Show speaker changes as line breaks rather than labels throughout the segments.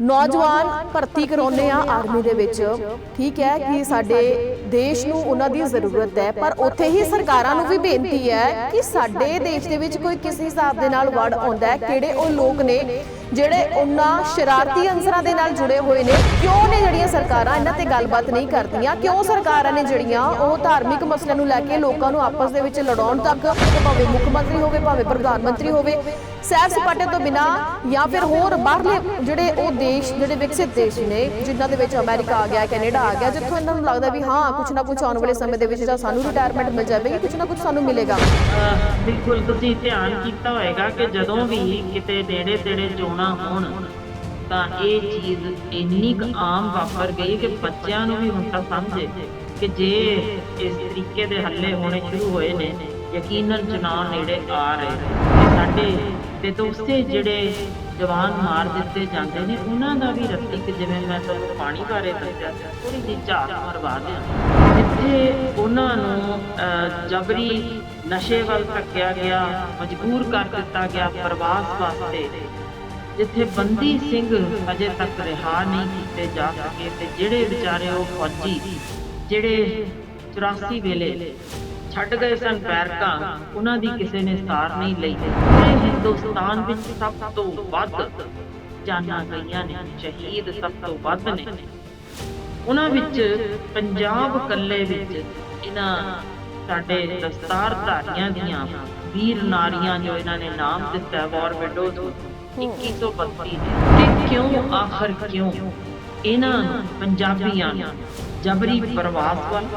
नौजवान भर्ती कराने आर्मी दे विच, ठीक है कि साडे देश नूं उन्हां दी जरूरत है, पर उत्थे ही सरकारां नूं भी बेनती है कि साडे देश दे विच कोई किस हिसाब दे नाल वड़ आउंदा है, किहड़े ओ लोक ने ਜਿਹੜੇ ਉਹਨਾਂ ਸ਼ਰਾਰਤੀ ਅੰਸਰਾਂ ਦੇ ਨਾਲ ਜੁੜੇ ਹੋਏ ਨੇ। ਕਿਉਂ ਨੇ ਜਿਹੜੀਆਂ ਸਰਕਾਰਾਂ ਇਹਨਾਂ ਤੇ ਗੱਲਬਾਤ ਨਹੀਂ ਕਰਦੀਆਂ? ਕਿਉਂ ਸਰਕਾਰਾਂ ਨੇ ਜਿਹੜੀਆਂ ਉਹ ਧਾਰਮਿਕ ਮਸਲਿਆਂ ਨੂੰ ਲੈ ਕੇ ਲੋਕਾਂ ਨੂੰ ਆਪਸ ਦੇ ਵਿੱਚ ਲੜਾਉਣ ਤੱਕ, ਭਾਵੇਂ ਮੁੱਖ ਮੰਤਰੀ ਹੋਵੇ ਭਾਵੇਂ ਪ੍ਰਧਾਨ ਮੰਤਰੀ ਹੋਵੇ, ਸੈਰ ਸਪਾਟੇ ਤੋਂ ਬਿਨਾਂ ਜਾਂ ਫਿਰ ਹੋਰ ਬਾਹਰਲੇ ਜਿਹੜੇ ਉਹ ਦੇਸ਼ ਜਿਹੜੇ ਵਿਕਸਿਤ ਦੇਸ਼ ਨੇ ਜਿਨ੍ਹਾਂ ਦੇ ਵਿੱਚ ਅਮਰੀਕਾ ਆ ਗਿਆ, ਕੈਨੇਡਾ ਆ ਗਿਆ, ਜਿੱਥੋਂ ਇਹਨਾਂ ਨੂੰ ਲੱਗਦਾ ਵੀ ਹਾਂ ਕੁਛ ਨਾ ਕੁਛ ਆਉਣ ਵਾਲੇ ਸਮੇਂ ਦੇ ਵਿੱਚ ਜਾਂ ਸਾਨੂੰ ਰਿਟਾਇਰਮੈਂਟ ਮਿਲ ਜਾਵੇਗੀ, ਕੁਛ ਨਾ ਕੁਛ ਸਾਨੂੰ ਮਿਲੇਗਾ।
ਬਿਲਕੁਲ ਤੁਸੀਂ ਧਿਆਨ ਕੀਤਾ ਹੋਏਗਾ ਕਿ ਜਦੋਂ ਵੀ ਕਿਤੇ ਨੇੜੇ ਤੇੜੇ ਚੋਣਾਂ ਹੋਣ ਤਾਂ ਇਹ ਚੀਜ਼ ਇੰਨੀ ਕੁ ਆਮ ਵਾਪਰ ਗਈ ਕਿ ਬੱਚਿਆਂ ਨੂੰ ਵੀ ਹੁਣ ਤਾਂ ਸਮਝੇ ਕਿ ਜੇ ਇਸ ਤਰੀਕੇ ਦੇ ਹੱਲੇ ਹੋਣੇ ਸ਼ੁਰੂ ਹੋਏ ਨੇ, ਯਕੀਨਨ ਚੁਣਾਵ ਨੇੜੇ ਆ ਰਹੇ ਨੇ। ਸਾਡੇ ਤੇ ਦੋਸਤੇ ਜਿਹੜੇ ਜਵਾਨ ਮਾਰ ਦਿੱਤੇ ਜਾਂਦੇ ਨੇ ਉਹਨਾਂ ਦਾ ਵੀ ਰੱਤੀ ਕਿ ਜਿਵੇਂ ਮੈਂ ਤੁਹਾਨੂੰ ਪਾਣੀ ਬਾਰੇ ਦੱਸਿਆ ਥੋੜੀ ਜਿਹੀ ਝਾਤ ਮਰਵਾ ਦਿਆਂ, ਜਿੱਥੇ ਉਹਨਾਂ ਨੂੰ ਜਬਰੀ ਨਸ਼ੇ ਵੱਲ ਧੱਕਿਆ ਗਿਆ, ਮਜਬੂਰ ਕਰ ਦਿੱਤਾ ਗਿਆ ਪ੍ਰਵਾਸ ਵਾਸਤੇ, ਜਿੱਥੇ ਬੰਦੀ ਸਿੰਘ ਅਜੇ ਤੱਕ ਰਿਹਾ ਨਹੀਂ ਕੀਤੇ ਜਾ ਸਕੇ, ਤੇ ਜਿਹੜੇ ਵਿਚਾਰੇ ਉਹ ਫੌਜੀ ਜਿਹੜੇ 84 ਵੇਲੇ ਛੱਡ ਗਏ ਸਨ ਬੈਰਕਾਂ, ਉਹਨਾਂ ਦੀ ਕਿਸੇ ਨੇ ਸਾਰ ਨਹੀਂ ਲਈ। ਪੂਰੇ ਹਿੰਦੁਸਤਾਨ ਵਿੱਚ ਸਭ ਤੋਂ ਵੱਧ ਜਾਨਾਂ ਗਈਆਂ ਨੇ, ਸ਼ਹੀਦ ਸਭ ਤੋਂ ਵੱਧ ਨੇ। ਉਹਨਾਂ ਵਿੱਚ ਪੰਜਾਬ ਕੱਲੇ ਵਿੱਚ ਇਹਨਾਂ ਸਾਡੇ ਦਸਤਾਰਧਾਰੀਆਂ ਦੀਆਂ ਵੀਰ ਨਾਰੀਆਂ ਜੋ ਇਹਨਾਂ ਨੇ ਨਾਮ ਦਿੱਤਾ ਵਾਰ ਵਿਡੋਜ਼ 2132 ਕਿ ਕਿਉਂ ਆਖਰ ਕਿਉਂ ਇਹਨਾਂ ਪੰਜਾਬੀਆਂ ਜਬਰੀ ਪ੍ਰਵਾਸ ਵੱਲ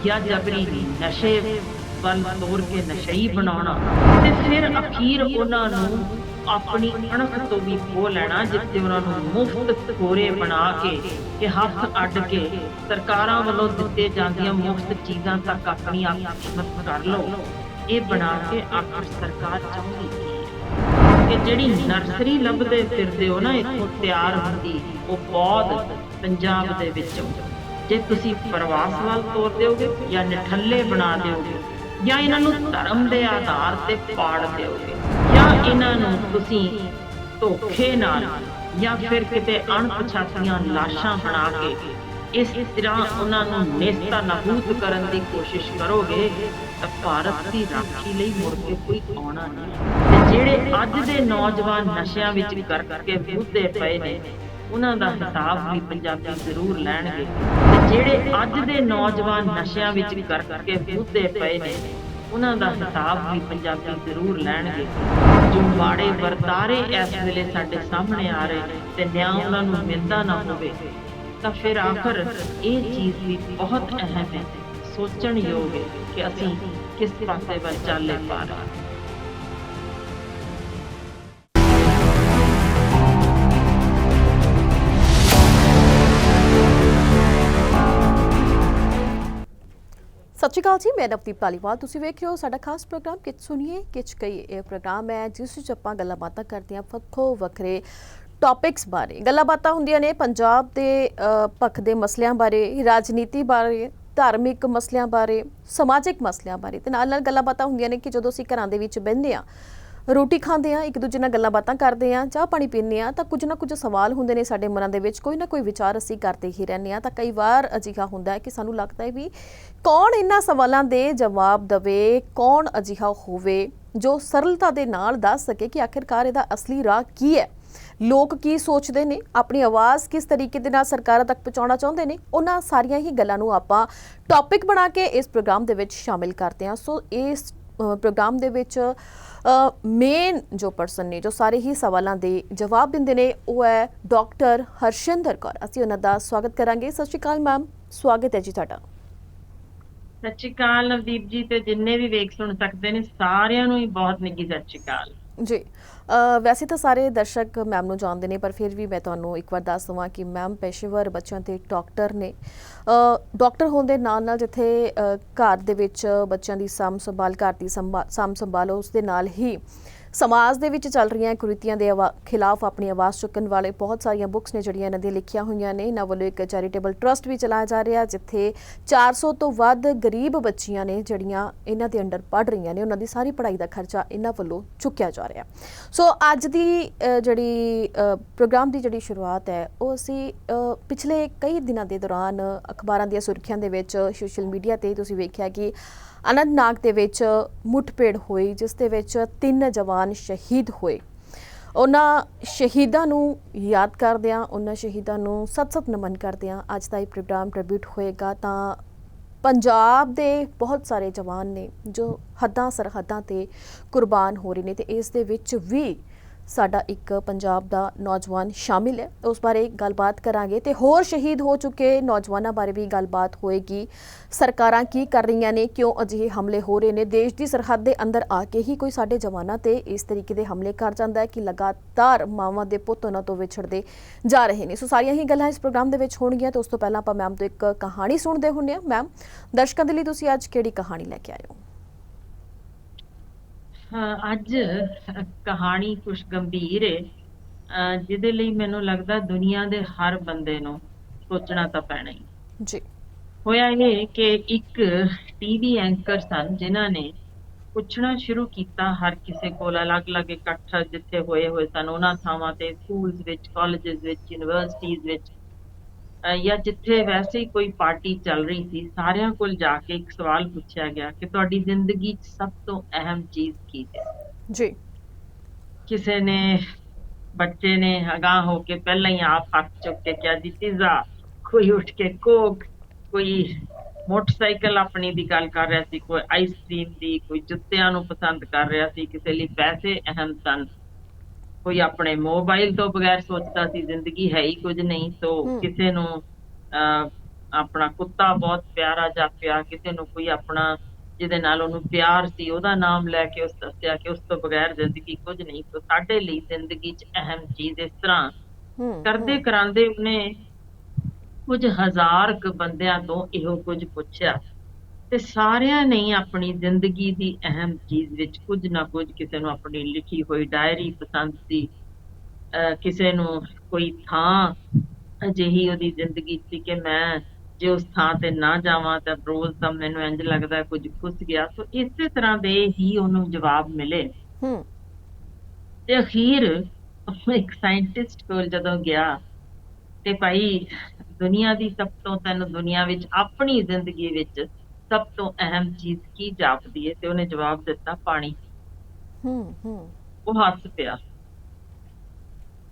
ਜਾਂ ਜਬਰੀ ਨਸ਼ੇ ਵੱਲ ਤੋੜ ਕੇ ਨਸ਼ਈ ਬਣਾਉਣਾ, ਤੇ ਫਿਰ ਅਖੀਰ ਉਹਨਾਂ ਨੂੰ ਆਪਣੀ ਅਣਖ ਤੋਂ ਵੀ ਖੋਹ ਲੈਣਾ, ਜਿੱਥੇ ਉਹਨਾਂ ਨੂੰ ਮੁਫਤ ਖੋਰੇ ਬਣਾ ਕੇ ਹੱਥ ਅੱਡ ਕੇ ਸਰਕਾਰਾਂ ਵੱਲੋਂ ਦਿੱਤੇ ਜਾਂਦੀਆਂ ਮੁਫਤ ਚੀਜ਼ਾਂ ਤੱਕ ਆਪਣੀ ਕੀਮਤ ਕਰ ਲਓ। ਇਹ ਬਣਾ ਕੇ ਆਖਰ ਸਰਕਾਰ ਚਾਹੁੰਦੀ ਕਿ ਜਿਹੜੀ ਨਰਸਰੀ ਲੱਭਦੇ ਫਿਰਦੇ ਹੋ ਨਾ ਇੱਥੋਂ ਤਿਆਰ ਹੁੰਦੀ, ਉਹ ਪੌਦ ਪੰਜਾਬ ਦੇ ਵਿੱਚੋਂ ਜੇ ਤੁਸੀਂ ਪ੍ਰਵਾਸ ਵੱਲ ਤੋਰ ਦਿਓਗੇ ਜਾਂ ਨਿਠੱਲੇ ਬਣਾ ਦਿਓਗੇ ਜਾਂ ਇਹਨਾਂ ਨੂੰ ਧਰਮ ਦੇ ਆਧਾਰ ਤੇ ਪਾੜ ਦਿਓਗੇ ਜਾਂ ਇਹਨਾਂ ਨੂੰ ਤੁਸੀਂ ਧੋਖੇ ਨਾਲ ਜਾਂ ਫਿਰ ਕਿਤੇ ਅਣਪਛਾਤੀਆਂ ਲਾਸ਼ਾਂ ਬਣਾ ਕੇ ਇਸ ਤਰ੍ਹਾਂ ਉਹਨਾਂ ਨੂੰ ਨੇਸਤਾ ਨਾਬੂਦ ਕਰਨ ਦੀ ਕੋਸ਼ਿਸ਼ ਕਰੋਗੇ ਤਾਂ ਭਾਰਤ ਦੀ ਰਾਖੀ ਲਈ ਮੁੜ ਕੇ ਕੋਈ ਆਉਣਾ ਨਹੀਂ। ਤੇ ਜਿਹੜੇ ਅੱਜ ਦੇ ਨੌਜਵਾਨ ਨਸ਼ਿਆਂ ਵਿੱਚ ਕਰ ਕਰਕੇ ਮੁੱਦੇ ਪਏ ਨੇ ਉਹਨਾਂ ਦਾ ਹਿਸਾਬ ਵੀ ਪੰਜਾਬੀ ਜ਼ਰੂਰ ਲੈਣਗੇ। ਤੇ ਜਿਹੜੇ ਅੱਜ ਦੇ ਨੌਜਵਾਨ ਨਸ਼ਿਆਂ ਵਿੱਚ ਕਰ ਕਰਕੇ ਮੁੱਦੇ ਪਏ ਨੇ ਉਹਨਾਂ ਦਾ ਹਿਸਾਬ ਵੀ ਪੰਜਾਬੀ ਜ਼ਰੂਰ ਲੈਣਗੇ। ਜੋ ਮਾੜੇ ਵਰਤਾਰੇ ਇਸ ਵੇਲੇ ਸਾਡੇ ਸਾਹਮਣੇ ਆ ਰਹੇ ਤੇ ਨਿਆਂ ਉਹਨਾਂ ਨੂੰ ਮਿਲਦਾ ਨਾ ਹੋਵੇ ਤਾਂ ਫਿਰ ਆਖਰ ਇਹ ਚੀਜ਼ ਵੀ ਬਹੁਤ ਅਹਿਮ ਹੈ, ਸੋਚਣ ਯੋਗ ਹੈ ਕਿ ਅਸੀਂ ਕਿਸ ਪਾਸੇ ਵੱਲ ਚੱਲੇ ਪਾ ਰਹੇ ਹਾਂ।
सत श्री अकाल जी, मैं नवदीप धालीवाल। तुसीं वेख रहे हो साडा खास प्रोग्राम किच सुनिए किच कहिए। यह प्रोग्राम है जिस विच आपां गल्लां बातां करदे हां ਵੱਖੋ ਵੱਖਰੇ टॉपिक्स बारे। गल्लां बातां हुंदियां ने पंजाब दे पक्ष दे मसलियां बारे, राजनीति बारे, धार्मिक मसलियां बारे, समाजिक मसलियां बारे, ते नाल नाल गल्लां बातां हुंदियां ने कि जदों असीं घरां दे विच बहिंदे हां, रोटी खाते हैं, एक दूजे नाल गल्लां बातां करते हैं, चाह पानी पीने हैं, तो कुछ ना कुछ सवाल होंदे ने साडे मनां दे विच, कोई ना कोई विचार असीं करते ही रहने हैं। तो कई बार अजिहा हुंदा है कि सानूं लगदा है भी कौन इन्हां सवालां दे जवाब देवे, कौन अजिहा होवे जो सरलता दे नाल दस सके कि आखिरकार इहदा असली राह की है, लोग की सोचते हैं, अपनी आवाज़ किस तरीके दे नाल सरकारां तक पहुँचाउणा चाहुंदे ने। उन्हां सारियां ही गल्लां नूं आपां टॉपिक बना के इस प्रोग्राम दे विच शामिल करते हैं। सो इस प्रोग्राम दे विच मेन जो पर्सन ने जो सारे ही सवालों के जवाब देंदे ने वो है डॉक्टर हरशिंदर कौर। असीं उन्हां दा स्वागत करांगे। सत श्री अकाल मैम, स्वागत है जी तुहाडा।
सत श्री अकाल नवदीप जी, ते जिन्ने भी वेख सुन सकते ने सारियां नूं ही बहुत निੱਘੀ सत श्री अकाल
जी। वैसे तो सारे दर्शक मैम नूं जाणदे ने, पर फिर भी मैं तुहानूं एक बार दस दवां कि मैम पेशेवर बच्चों के डॉक्टर ने। डॉक्टर होण दे नाल नाल जिथे घर दे विच बच्चों की साਂਭ संभाल, घर की साਂਭ संभाल, उस दे नाल ही ਸਮਾਜ ਦੇ ਵਿੱਚ ਚੱਲ ਰਹੀਆਂ ਕੁਰੀਤੀਆਂ ਦੇ ਖਿਲਾਫ ਆਪਣੀ ਆਵਾਜ਼ ਚੁੱਕਣ ਵਾਲੇ ਬਹੁਤ ਸਾਰੀਆਂ ਬੁੱਕਸ ਨੇ ਜਿਹੜੀਆਂ ਇਹਨਾਂ ਦੀਆਂ ਲਿਖੀਆਂ ਹੋਈਆਂ ਨੇ। ਇਹਨਾਂ ਵੱਲੋਂ ਇੱਕ ਚੈਰੀਟੇਬਲ ਟਰਸਟ ਵੀ ਚਲਾਇਆ ਜਾ ਰਿਹਾ ਜਿੱਥੇ 400 ਤੋਂ ਵੱਧ ਗਰੀਬ ਬੱਚੀਆਂ ਨੇ ਜਿਹੜੀਆਂ ਇਹਨਾਂ ਦੇ ਅੰਡਰ ਪੜ੍ਹ ਰਹੀਆਂ ਨੇ, ਉਹਨਾਂ ਦੀ ਸਾਰੀ ਪੜ੍ਹਾਈ ਦਾ ਖਰਚਾ ਇਹਨਾਂ ਵੱਲੋਂ ਚੁੱਕਿਆ ਜਾ ਰਿਹਾ। ਸੋ ਅੱਜ ਦੀ ਜਿਹੜੀ ਪ੍ਰੋਗਰਾਮ ਦੀ ਜਿਹੜੀ ਸ਼ੁਰੂਆਤ ਹੈ ਉਹ ਅਸੀਂ ਪਿਛਲੇ ਕਈ ਦਿਨਾਂ ਦੇ ਦੌਰਾਨ ਅਖਬਾਰਾਂ ਦੀਆਂ ਸੁਰਖੀਆਂ ਦੇ ਵਿੱਚ, ਸੋਸ਼ਲ ਮੀਡੀਆ ਤੇ ਤੁਸੀਂ ਵੇਖਿਆ ਕਿ ਅਨੰਤਨਾਗ ਦੇ ਵਿੱਚ ਮੁੱਠਭੇੜ ਹੋਈ ਜਿਸ ਦੇ ਵਿੱਚ 3 ਜਵਾਨ ਸ਼ਹੀਦ ਹੋਏ। ਉਹਨਾਂ ਸ਼ਹੀਦਾਂ ਨੂੰ ਯਾਦ ਕਰਦਿਆਂ, ਉਹਨਾਂ ਸ਼ਹੀਦਾਂ ਨੂੰ ਸਤ-ਸਤ ਨਮਨ ਕਰਦਿਆਂ ਅੱਜ ਦਾ ਇਹ ਪ੍ਰੋਗਰਾਮ ਟ੍ਰਿਬਿਊਟ ਹੋਏਗਾ। ਤਾਂ ਪੰਜਾਬ ਦੇ ਬਹੁਤ ਸਾਰੇ ਜਵਾਨ ਨੇ ਜੋ ਹੱਦਾਂ ਸਰਹੱਦਾਂ ਤੇ ਕੁਰਬਾਨ ਹੋ ਰਹੇ ਨੇ ਤੇ ਇਸ ਦੇ ਵਿੱਚ ਵੀ ਸਾਡਾ ਇੱਕ ਪੰਜਾਬ ਦਾ ਨੌਜਵਾਨ ਸ਼ਾਮਿਲ ਹੈ। ਉਸ ਬਾਰੇ ਗੱਲਬਾਤ ਕਰਾਂਗੇ ਤੇ ਹੋਰ ਸ਼ਹੀਦ ਹੋ ਚੁੱਕੇ ਨੌਜਵਾਨਾਂ ਬਾਰੇ ਵੀ ਗੱਲਬਾਤ ਹੋਏਗੀ। ਸਰਕਾਰਾਂ ਕੀ ਕਰ ਰਹੀਆਂ ਨੇ, ਕਿਉਂ ਅਜਿਹੇ ਹਮਲੇ ਹੋ ਰਹੇ ਨੇ, ਦੇਸ਼ ਦੀ ਸਰਹੱਦ ਦੇ ਅੰਦਰ ਆ ਕੇ ਹੀ ਕੋਈ ਸਾਡੇ ਜਵਾਨਾਂ ਤੇ ਇਸ ਤਰੀਕੇ ਦੇ ਹਮਲੇ ਕਰ ਜਾਂਦਾ ਹੈ ਕਿ ਲਗਾਤਾਰ ਮਾਵਾਂ ਦੇ ਪੁੱਤ ਉਹਨਾਂ ਤੋਂ ਵਿਛੜਦੇ ਜਾ ਰਹੇ ਨੇ। ਸੋ ਸਾਰੀਆਂ ਹੀ ਗੱਲਾਂ ਇਸ ਪ੍ਰੋਗਰਾਮ ਦੇ ਵਿੱਚ ਹੋਣਗੀਆਂ ਤੇ ਉਸ ਤੋਂ ਪਹਿਲਾਂ ਆਪਾਂ ਮੈਮ ਤੋਂ ਇੱਕ ਕਹਾਣੀ ਸੁਣਦੇ ਹੁੰਦੇ ਹਾਂ। ਮੈਮ, ਦਰਸ਼ਕਾਂ ਦੇ ਲਈ ਤੁਸੀਂ ਅੱਜ ਕਿਹੜੀ ਕਹਾਣੀ ਲੈ ਕੇ ਆਏ ਹੋ?
ਅੱਜ ਕਹਾਣੀ ਕੁਛ ਗੰਭੀਰ ਹੈ, ਜਿਹਦੇ ਲਈ ਮੈਨੂੰ ਲੱਗਦਾ ਦੁਨੀਆ ਦੇ ਹਰ ਬੰਦੇ ਨੂੰ ਸੋਚਣਾ ਤਾਂ ਪੈਣਾ ਹੀ।
ਜੀ।
ਹੋਇਆ ਇਹ ਕਿ ਇੱਕ ਟੀਵੀ ਐਂਕਰ ਸਨ ਜਿਨ੍ਹਾਂ ਨੇ ਪੁੱਛਣਾ ਸ਼ੁਰੂ ਕੀਤਾ ਹਰ ਕਿਸੇ ਕੋਲ, ਅਲੱਗ-ਅਲੱਗ ਇਕੱਠ ਜਿੱਥੇ ਹੋਏ ਸਨ ਉਹਨਾਂ ਥਾਵਾਂ ਤੇ, ਸਕੂਲਸ ਵਿੱਚ, ਕਾਲਜਸ ਵਿੱਚ, ਯੂਨੀਵਰਸਿਟੀਜ਼ ਵਿੱਚ, ਜਾਂ ਜਿੱਥੇ ਵੈਸੇ ਹੀ ਕੋਈ ਪਾਰਟੀ ਚੱਲ ਰਹੀ ਸੀ, ਸਾਰਿਆਂ ਕੋਲ ਜਾ ਕੇ ਇੱਕ ਸਵਾਲ ਪੁੱਛਿਆ ਗਿਆ ਕਿ ਤੁਹਾਡੀ ਜ਼ਿੰਦਗੀ 'ਚ ਸਭ ਤੋਂ ਅਹਿਮ ਚੀਜ਼ ਕੀ ਹੈ।
ਜੀ।
ਕਿਸੇ ਨੇ, ਬੱਚੇ ਨੇ ਅਗਾਂਹ ਹੋ ਕੇ ਪਹਿਲਾਂ ਹੀ ਆਪ ਹੱਥ ਚੁੱਕ ਕੇ ਕਿਹਾ ਜੀ ਪੀਜ਼ਾ, ਕੋਈ ਉੱਠ ਕੇ ਕੋਕ, ਕੋਈ ਮੋਟਰਸਾਈਕਲ ਆਪਣੀ ਦੀ ਗੱਲ ਕਰ ਰਿਹਾ ਸੀ, ਕੋਈ ਆਈਸਕ੍ਰੀਮ ਦੀ, ਕੋਈ ਜੁੱਤਿਆਂ ਨੂੰ ਪਸੰਦ ਕਰ ਰਿਹਾ ਸੀ, ਕਿਸੇ ਲਈ ਪੈਸੇ ਅਹਿਮ ਸਨ, ਕੋਈ ਆਪਣੇ ਮੋਬਾਈਲ ਤੋਂ ਬਗੈਰ ਸੋਚਦਾ ਸੀ ਜ਼ਿੰਦਗੀ ਹੈ ਹੀ ਕੁਝ ਨਹੀਂ, ਤੋਂ ਕਿਸੇ ਨੂੰ ਆਪਣਾ ਕੁੱਤਾ ਬਹੁਤ ਪਿਆਰਾ ਜਾਪਿਆ, ਕਿਸੇ ਨੂੰ ਕੋਈ ਆਪਣਾ ਜਿਹਦੇ ਨਾਲ ਉਹਨੂੰ ਪਿਆਰ ਸੀ ਉਹਦਾ ਨਾਮ ਲੈ ਕੇ ਉਸ ਦੱਸਿਆ ਕਿ ਉਸ ਤੋਂ ਬਗੈਰ ਜ਼ਿੰਦਗੀ ਕੁਝ ਨਹੀਂ। ਤੋਂ ਸਾਡੇ ਲਈ ਜ਼ਿੰਦਗੀ 'ਚ ਅਹਿਮ ਚੀਜ਼ ਇਸ ਤਰ੍ਹਾਂ ਕਰਦੇ ਕਰਾਂਦੇ ਉਹਨੇ ਕੁਝ ਹਜ਼ਾਰ ਕੁ ਬੰਦਿਆਂ ਤੋਂ ਇਹੋ ਕੁਝ ਪੁੱਛਿਆ ਤੇ ਸਾਰਿਆਂ ਨੇ ਆਪਣੀ ਜ਼ਿੰਦਗੀ ਦੀ ਅਹਿਮ ਚੀਜ਼ ਵਿੱਚ ਕੁਝ ਨਾ ਕੁਝ, ਕਿਸੇ ਨੂੰ ਆਪਣੀ ਲਿਖੀ ਹੋਈ ਡਾਇਰੀ ਪਸੰਦ ਸੀ, ਕਿਸੇ ਨੂੰ ਕੋਈ ਥਾਂ ਅਜਿਹੀ ਉਹਦੀ ਜ਼ਿੰਦਗੀ ਸੀ ਕਿ ਮੈਂ ਜੇ ਉਸ ਥਾਂ ਤੇ ਨਾ ਜਾਵਾਂ ਤਾਂ ਰੋਜ਼ ਤਾਂ ਮੈਨੂੰ ਇੰਝ ਲੱਗਦਾ ਕੁਝ ਖੁੱਸ ਗਿਆ। ਸੋ ਇਸੇ ਤਰ੍ਹਾਂ ਦੇ ਹੀ ਉਹਨੂੰ ਜਵਾਬ ਮਿਲੇ ਤੇ ਅਖੀਰ ਇੱਕ ਸਾਇੰਟਿਸਟ ਕੋਲ ਜਦੋਂ ਗਿਆ ਤੇ ਭਾਈ ਦੁਨੀਆ ਦੀ ਸਭ ਤੋਂ, ਤੈਨੂੰ ਦੁਨੀਆ ਵਿੱਚ ਆਪਣੀ ਜ਼ਿੰਦਗੀ ਵਿੱਚ ਸਭ ਤੋਂ ਅਹਿਮ ਚੀਜ਼ ਕੀ ਜਾਪਦੀ ਹੈ? ਤੇ ਉਹਨੇ ਜਵਾਬ ਦਿੱਤਾ ਪਾਣੀ। ਉਹ ਹੱਸ ਪਿਆ।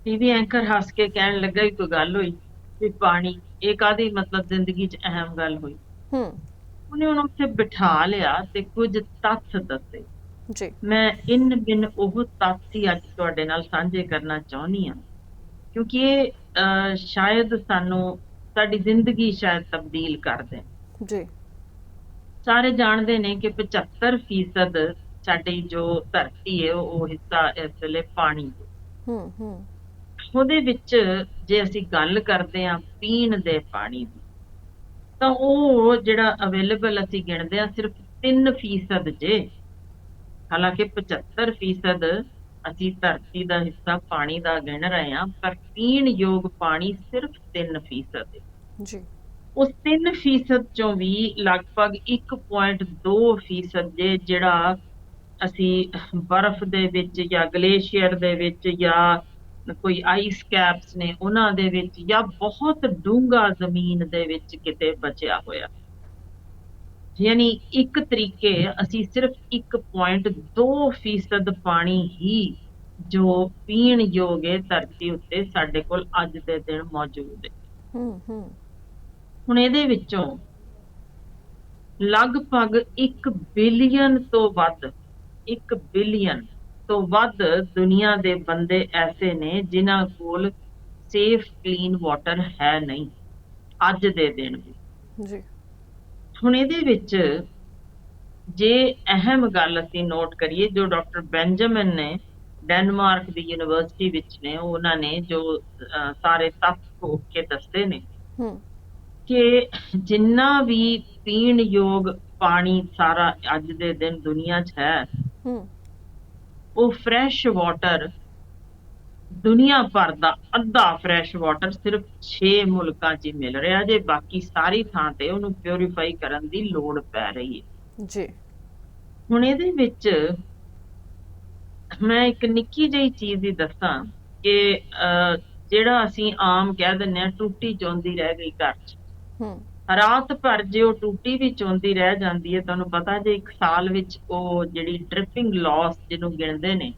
ਟੀਵੀ ਐਂਕਰ ਹੱਸ ਕੇ ਕਹਿਣ ਲੱਗਾ ਕੋਈ ਗੱਲ ਹੋਈ ਵੀ ਪਾਣੀ ਇਹ ਕਾਹਦੀ ਮਤਲਬ ਜ਼ਿੰਦਗੀ 'ਚ ਅਹਿਮ ਗੱਲ ਹੋਈ? ਉਹਨੇ ਉਹਨੂੰ ਉੱਥੇ ਬਿਠਾ ਲਿਆ ਤੇ ਕੁਝ ਤੱਥ ਦੱਸੇ।
ਜੀ।
ਮੈਂ ਇਨ ਬਿਨ ਉਹ ਤੱਥ ਹੀ ਅੱਜ ਤੁਹਾਡੇ ਨਾਲ ਸਾਂਝੇ ਕਰਨਾ ਚਾਹੁੰਦੀ ਹਾਂ ਕਿਉਂਕਿ ਇਹ ਸ਼ਾਇਦ ਸਾਨੂੰ, ਸਾਡੀ ਜ਼ਿੰਦਗੀ ਸ਼ਾਇਦ ਤਬਦੀਲ ਕਰ ਦੇਣ।
ਜੀ।
ਸਾਰੇ ਜਾਣਦੇ ਨੇ ਕਿ 75% ਸਾਡੀ ਜੋ ਧਰਤੀ ਹੈ ਉਹ ਹਿੱਸਾ ਇਸ ਵੇਲੇ ਪਾਣੀ ਦੇ। ਉਹਦੇ ਵਿੱਚ ਜੇ ਅਸੀਂ ਗੱਲ ਕਰਦੇ ਹਾਂ ਪੀਣ ਦੇ ਪਾਣੀ ਦੀ, ਤਾਂ ਉਹ ਜਿਹੜਾ ਅਵੇਲੇਬਲ ਅਸੀਂ ਗਿਣਦੇ ਹਾਂ ਸਿਰਫ 3% ਜੇ। ਹਾਲਾਂਕਿ 75% ਅਸੀਂ ਧਰਤੀ ਦਾ ਹਿੱਸਾ ਪਾਣੀ ਦਾ ਗਿਣ ਰਹੇ ਹਾਂ, ਪਰ ਪੀਣ ਯੋਗ ਪਾਣੀ ਸਿਰਫ 3% ਹੈ।
ਜੀ।
ਉਸ 3% ਚੋਂ ਵੀ ਲਗਭਗ 1.2% ਜੇ ਜਿਹੜਾ ਅਸੀਂ ਬਰਫ਼ ਦੇ ਵਿੱਚ ਜਾਂ ਗਲੇਸ਼ੀਅਰ ਦੇ ਵਿੱਚ ਜਾਂ ਕੋਈ ਆਈਸ ਕੈਪਸ ਨੇ ਉਹਨਾਂ ਦੇ ਵਿੱਚ ਜਾਂ ਬਹੁਤ ਡੂੰਘਾ ਜ਼ਮੀਨ ਦੇ ਵਿੱਚ ਕਿਤੇ ਬਚਿਆ ਹੋਇਆ। ਯਾਨੀ ਇੱਕ ਤਰੀਕੇ ਅਸੀਂ ਸਿਰਫ 1.2% ਪਾਣੀ ਹੀ ਜੋ ਪੀਣ ਯੋਗ ਹੈ ਧਰਤੀ ਉੱਤੇ ਸਾਡੇ ਕੋਲ ਅੱਜ ਦੇ ਦਿਨ ਮੌਜੂਦ ਹੈ। ਹੁਣ ਇਹਦੇ ਵਿੱਚੋਂ ਲਗਭਗ 1 ਬਿਲੀਅਨ ਤੋਂ ਵੱਧ, 1 ਬਿਲੀਅਨ ਤੋਂ ਵੱਧ ਦੁਨੀਆ ਦੇ ਬੰਦੇ ਐਸੇ ਨੇ ਜਿਨ੍ਹਾਂ ਕੋਲ ਸੇਫ ਕਲੀਨ ਵਾਟਰ ਹੈ ਨਹੀਂ ਅੱਜ ਦੇ ਦਿਨ ਵੀ।
ਜੀ।
ਹੁਣ ਇਹਦੇ ਵਿੱਚ ਜੇ ਅਹਿਮ ਗੱਲ ਅਸੀਂ ਨੋਟ ਕਰੀਏ, ਜੋ ਡਾਕਟਰ ਬੈਂਜਾਮਿਨ ਨੇ ਡੈਨਮਾਰਕ ਦੀ ਯੂਨੀਵਰਸਿਟੀ ਵਿੱਚ ਨੇ, ਉਹਨਾਂ ਨੇ ਜੋ ਸਾਰੇ ਤੱਥ ਖੋਜ ਕੇ ਦੱਸਦੇ ਨੇ ਕਿ ਜਿੰਨਾ ਵੀ ਪੀਣ ਯੋਗ ਪਾਣੀ ਸਾਰਾ ਅੱਜ ਦੇ ਦਿਨ ਦੁਨੀਆ 'ਚ ਹੈ, ਉਹ ਫਰੈਸ਼ ਵਾਟਰ ਦੁਨੀਆ ਭਰ ਦਾ ਅੱਧਾ ਫਰੈਸ਼ ਵਾਟਰ ਸਿਰਫ 6 ਮੁਲਕਾਂ 'ਚ ਹੀ ਮਿਲ ਰਿਹਾ ਜੇ, ਬਾਕੀ ਸਾਰੀ ਥਾਂ ਤੇ ਉਹਨੂੰ ਪਿਉਰੀਫਾਈ ਕਰਨ ਦੀ ਲੋੜ ਪੈ ਰਹੀ ਹੈ।
ਜੀ।
ਹੁਣ ਇਹਦੇ ਵਿੱਚ ਮੈਂ ਇੱਕ ਨਿੱਕੀ ਜਿਹੀ ਚੀਜ਼ ਹੀ ਦੱਸਾਂ ਕਿ ਜਿਹੜਾ ਅਸੀਂ ਆਮ ਕਹਿ ਦਿੰਦੇ ਹਾਂ ਟੂਟੀ ਚੋਂਦੀ ਰਹਿ ਗਈ ਘਰ 'ਚ,
ਹੂੰ।
ਰਾਤ ਭਰ ਜੇ ਉਹ ਟੂਟੀ ਵੀ ਚੋਂਦੀ ਰਹਿ ਜਾਂਦੀ ਹੈ, ਤੁਹਾਨੂੰ ਪਤਾ ਜੇ 1 ਸਾਲ ਵਿੱਚ ਉਹ ਜਿਹੜੀ ਡ੍ਰਿਪਿੰਗ ਲਾਸ ਜਿਹਨੂੰ ਗਿਣਦੇ ਨੇ,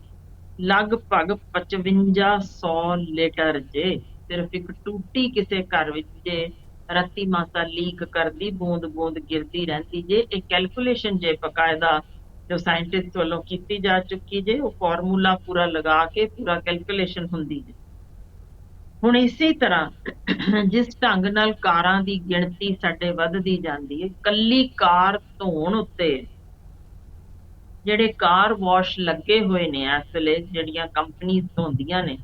ਲਗਭਗ 5500 ਲੀਟਰ ਜੇ ਸਿਰਫ ਇੱਕ ਟੂਟੀ ਕਿਸੇ ਘਰ ਵਿੱਚ ਜੇ ਰੱਤੀ ਮਾਸਾ ਲੀਕ ਕਰਦੀ, ਬੂੰਦ ਬੂੰਦ ਗਿਰਦੀ ਰਹਿੰਦੀ ਜੇ। ਇਹ ਕੈਲਕੂਲੇਸ਼ਨ ਜੇ ਬਕਾਇਦਾ ਜੋ ਸਾਇੰਟਿਸਟ ਵੱਲੋਂ ਕੀਤੀ ਜਾ ਚੁੱਕੀ ਜੇ, ਉਹ ਫਾਰਮੂਲਾ ਪੂਰਾ ਲਗਾ ਕੇ ਪੂਰਾ ਕੈਲਕੂਲੇਸ਼ਨ ਹੁੰਦੀ ਜੇ। ਹੁਣ ਇਸੇ ਤਰ੍ਹਾਂ ਜਿਸ ਢੰਗ ਨਾਲ ਕਾਰਾਂ ਦੀ ਗਿਣਤੀ ਸਾਡੇ ਵੱਧਦੀ ਜਾਂਦੀ ਹੈ, ਕੱਲੀ ਕਾਰ ਧੋਣ ਉੱਤੇ ਜਿਹੜੇ ਕਾਰ ਵਾਸ਼ ਲੱਗੇ ਹੋਏ ਨੇ ਇਸ ਵੇਲੇ, ਜਿਹੜੀਆਂ ਕੰਪਨੀਆਂ ਧੋਂਦੀਆਂ ਨੇ,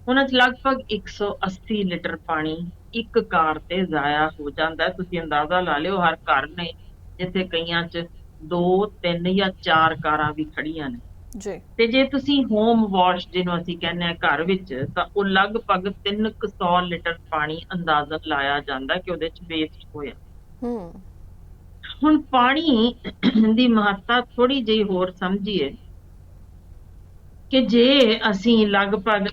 ਉਹਨਾਂ 'ਚ ਲਗਭਗ 180 ਲੀਟਰ ਪਾਣੀ ਇੱਕ ਕਾਰ ਤੇ ਜ਼ਾਇਆ ਹੋ ਜਾਂਦਾ। ਤੁਸੀਂ ਅੰਦਾਜ਼ਾ ਲਾ ਲਿਓ, ਹਰ ਘਰ ਨੇ ਜਿੱਥੇ ਕਈਆਂ 'ਚ 2, 3 ਜਾਂ 4 ਕਾਰਾਂ ਵੀ ਖੜੀਆਂ ਨੇ।
ਜੀ।
ਤੇ ਜੇ ਤੁਸੀਂ ਹੋਮ ਵਾਸ਼ ਜਿਹਨੂੰ ਅਸੀਂ ਕਹਿੰਦੇ ਹਾਂ ਘਰ ਵਿੱਚ, ਤਾਂ ਉਹ ਲਗਭਗ 300 ਲੀਟਰ ਪਾਣੀ ਅੰਦਾਜ਼ਨ ਲਾਇਆ ਜਾਂਦਾ ਕਿ ਉਹਦੇ 'ਚ ਵੇਸਟ ਹੋਇਆ।
ਹੂੰ।
ਹੁਣ ਪਾਣੀ ਦੀ ਮਹੱਤਤਾ ਥੋੜੀ ਜਿਹੀ ਹੋਰ ਸਮਝੀਏ ਕਿ ਜੇ ਅਸੀਂ ਲਗਭਗ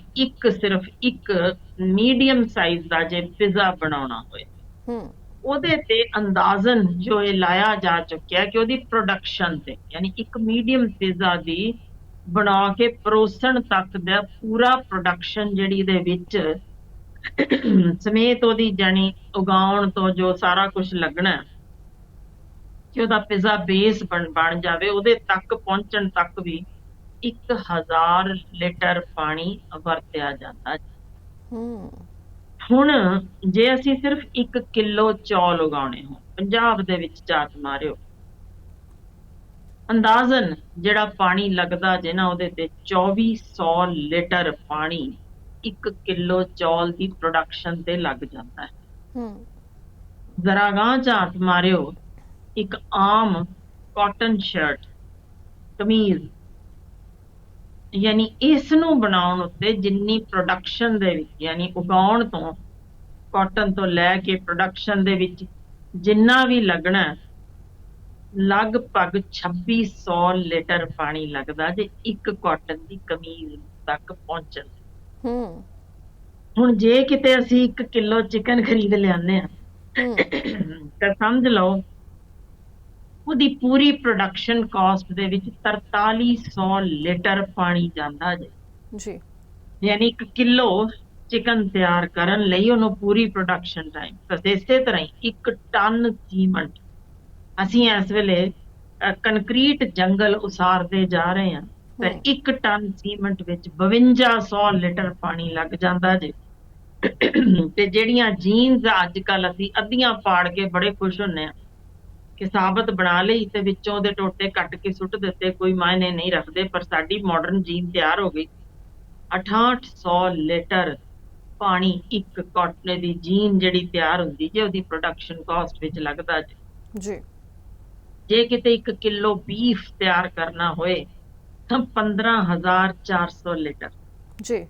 ਸਿਰਫ ਇੱਕ ਮੀਡੀਅਮ ਸਾਈਜ਼ ਦਾ ਜੇ ਪਿਜ਼ਾ ਬਣਾਉਣਾ ਹੋਏ,
ਹੂੰ।
ਉਹਦੇ ਤੇ ਅੰਦਾਜ਼ਨ ਜੋ ਇਹ ਲਾਇਆ ਜਾ ਚੁੱਕਿਆ ਕਿ ਉਹਦੀ ਪ੍ਰੋਡਕਸ਼ਨ ਤੇ, ਯਾਨੀ ਇੱਕ ਮੀਡੀਅਮ ਪਿਜ਼ਾ ਦੀ ਬਣਾ ਕੇ ਪਰੋਸਣ ਤੱਕ ਦਾ ਪੂਰਾ ਪ੍ਰੋਡਕਸ਼ਨ ਜਿਹੜੀ ਦੇ ਵਿੱਚ ਸਮੇਤ ਉਹਦੀ ਜਾਨੀ ਉਗਾਉਣ ਤੋਂ ਜੋ ਸਾਰਾ ਕੁਝ ਲੱਗਣਾ ਕਿ ਉਹਦਾ ਪਿਜ਼ਾ ਬੇਸ ਬਣ ਜਾਵੇ, ਉਹਦੇ ਤੱਕ ਪਹੁੰਚਣ ਤੱਕ ਵੀ 1000 ਲੀਟਰ ਪਾਣੀ ਵਰਤਿਆ ਜਾਂਦਾ।
ਹੂੰ।
ਹੁਣ ਜੇ ਅਸੀਂ ਸਿਰਫ 1 ਕਿਲੋ ਚੌਲ ਉਗਾਉਣੇ ਹੋਣ, ਪੰਜਾਬ ਦੇ ਵਿੱਚ ਝਾਤ ਮਾਰਿਓ, ਅੰਦਾਜ਼ਨ ਜਿਹੜਾ ਪਾਣੀ ਲੱਗਦਾ ਜੇ ਨਾ, ਉਹਦੇ ਤੇ 2400 ਲੀਟਰ ਪਾਣੀ 1 ਕਿਲੋ ਚੌਲ ਦੀ ਪ੍ਰੋਡਕਸ਼ਨ ਤੇ ਲੱਗ ਜਾਂਦਾ ਹੈ।
ਹੂੰ।
ਜ਼ਰਾ ਗਾਂਹ ਝਾਤ ਮਾਰਿਓ, ਇੱਕ ਆਮ ਕਾਟਨ ਸ਼ਰਟ, ਕਮੀਜ਼, ਯਾਨੀ ਇਸ ਨੂੰ ਬਣਾਉਣ ਉੱਤੇ ਜਿੰਨੀ ਪ੍ਰੋਡਕਸ਼ਨ ਦੇ ਵਿੱਚ, ਯਾਨੀ ਉਗਾਉਣ ਤੋਂ, ਕਾਟਨ ਤੋਂ ਲੈ ਕੇ ਪ੍ਰੋਡਕਸ਼ਨ ਦੇ ਵਿੱਚ ਜਿੰਨਾ ਵੀ ਲੱਗਣਾ, ਲਗਭਗ 2600 ਲੀਟਰ ਪਾਣੀ ਲੱਗਦਾ ਜੇ ਇੱਕ ਕਾਟਨ ਦੀ ਕਮੀਜ਼ ਤੱਕ ਪਹੁੰਚਣ।
ਹੂੰ।
ਹੁਣ ਜੇ ਕਿਤੇ ਅਸੀਂ 1 ਕਿਲੋ ਚਿਕਨ ਖਰੀਦ ਲਿਆਉਂਦੇ ਹਾਂ, ਤਾਂ ਸਮਝ ਲਓ ਉਹਦੀ ਪੂਰੀ ਪ੍ਰੋਡਕਸ਼ਨ ਕਾਸਟ ਦੇ ਵਿੱਚ 4300 ਲੀਟਰ ਪਾਣੀ ਜਾਂਦਾ ਜੇ।
ਜੀ।
ਯਾਨੀ 1 ਕਿਲੋ ਚਿਕਨ ਤਿਆਰ ਕਰਨ ਲਈ ਉਹਨੂੰ ਪੂਰੀ ਪ੍ਰੋਡਕਸ਼ਨ ਟਾਈਮ। ਤਾਂ ਇਸੇ ਤਰ੍ਹਾਂ ਹੀ 1 ਟਨ ਸੀਮੈਂਟ, ਅਸੀਂ ਇਸ ਵੇਲੇ ਕੰਕਰੀਟ ਜੰਗਲ ਉਸਾਰਦੇ ਜਾ ਰਹੇ ਹਾਂ, ਤਾਂ 1 ਟਨ ਸੀਮੈਂਟ ਵਿੱਚ 5200 ਲੀਟਰ ਪਾਣੀ ਲੱਗ ਜਾਂਦਾ ਜੇ। ਤੇ ਜਿਹੜੀਆਂ ਜੀਨਸ ਅੱਜ ਕੱਲ ਅਸੀਂ ਅੱਧੀਆਂ ਪਾੜ ਕੇ ਬੜੇ ਖੁਸ਼ ਹੁੰਨੇ ਆ ਕਿ ਸਾਬਤ ਬਣਾ ਲਈ ਤੇ ਵਿੱਚੋਂ ਉਹਦੇ ਟੋਟੇ ਕੱਟ ਕੇ ਸੁੱਟ ਦਿੱਤੇ, ਕੋਈ ਮਾਇਨੇ ਨਹੀਂ ਰੱਖਦੇ, ਪਰ ਸਾਡੀ ਮਾਡਰਨ ਜੀਨ ਤਿਆਰ ਹੋ ਗਈ। 6800 ਲੀਟਰ ਪਾਣੀ ਇੱਕ ਕਾਟਨ ਦੀ ਜੀਨ ਜਿਹੜੀ ਤਿਆਰ ਹੁੰਦੀ ਜੇ, ਉਹਦੀ ਪ੍ਰੋਡਕਸ਼ਨ ਕਾਸਟ ਵਿੱਚ ਲੱਗਦਾ ਜੀ। ਜੇ ਕਿਤੇ 1 ਕਿਲੋ ਬੀਫ ਤਿਆਰ ਕਰਨਾ ਹੋਏ ਤਾਂ 15400 ਲੀਟਰ।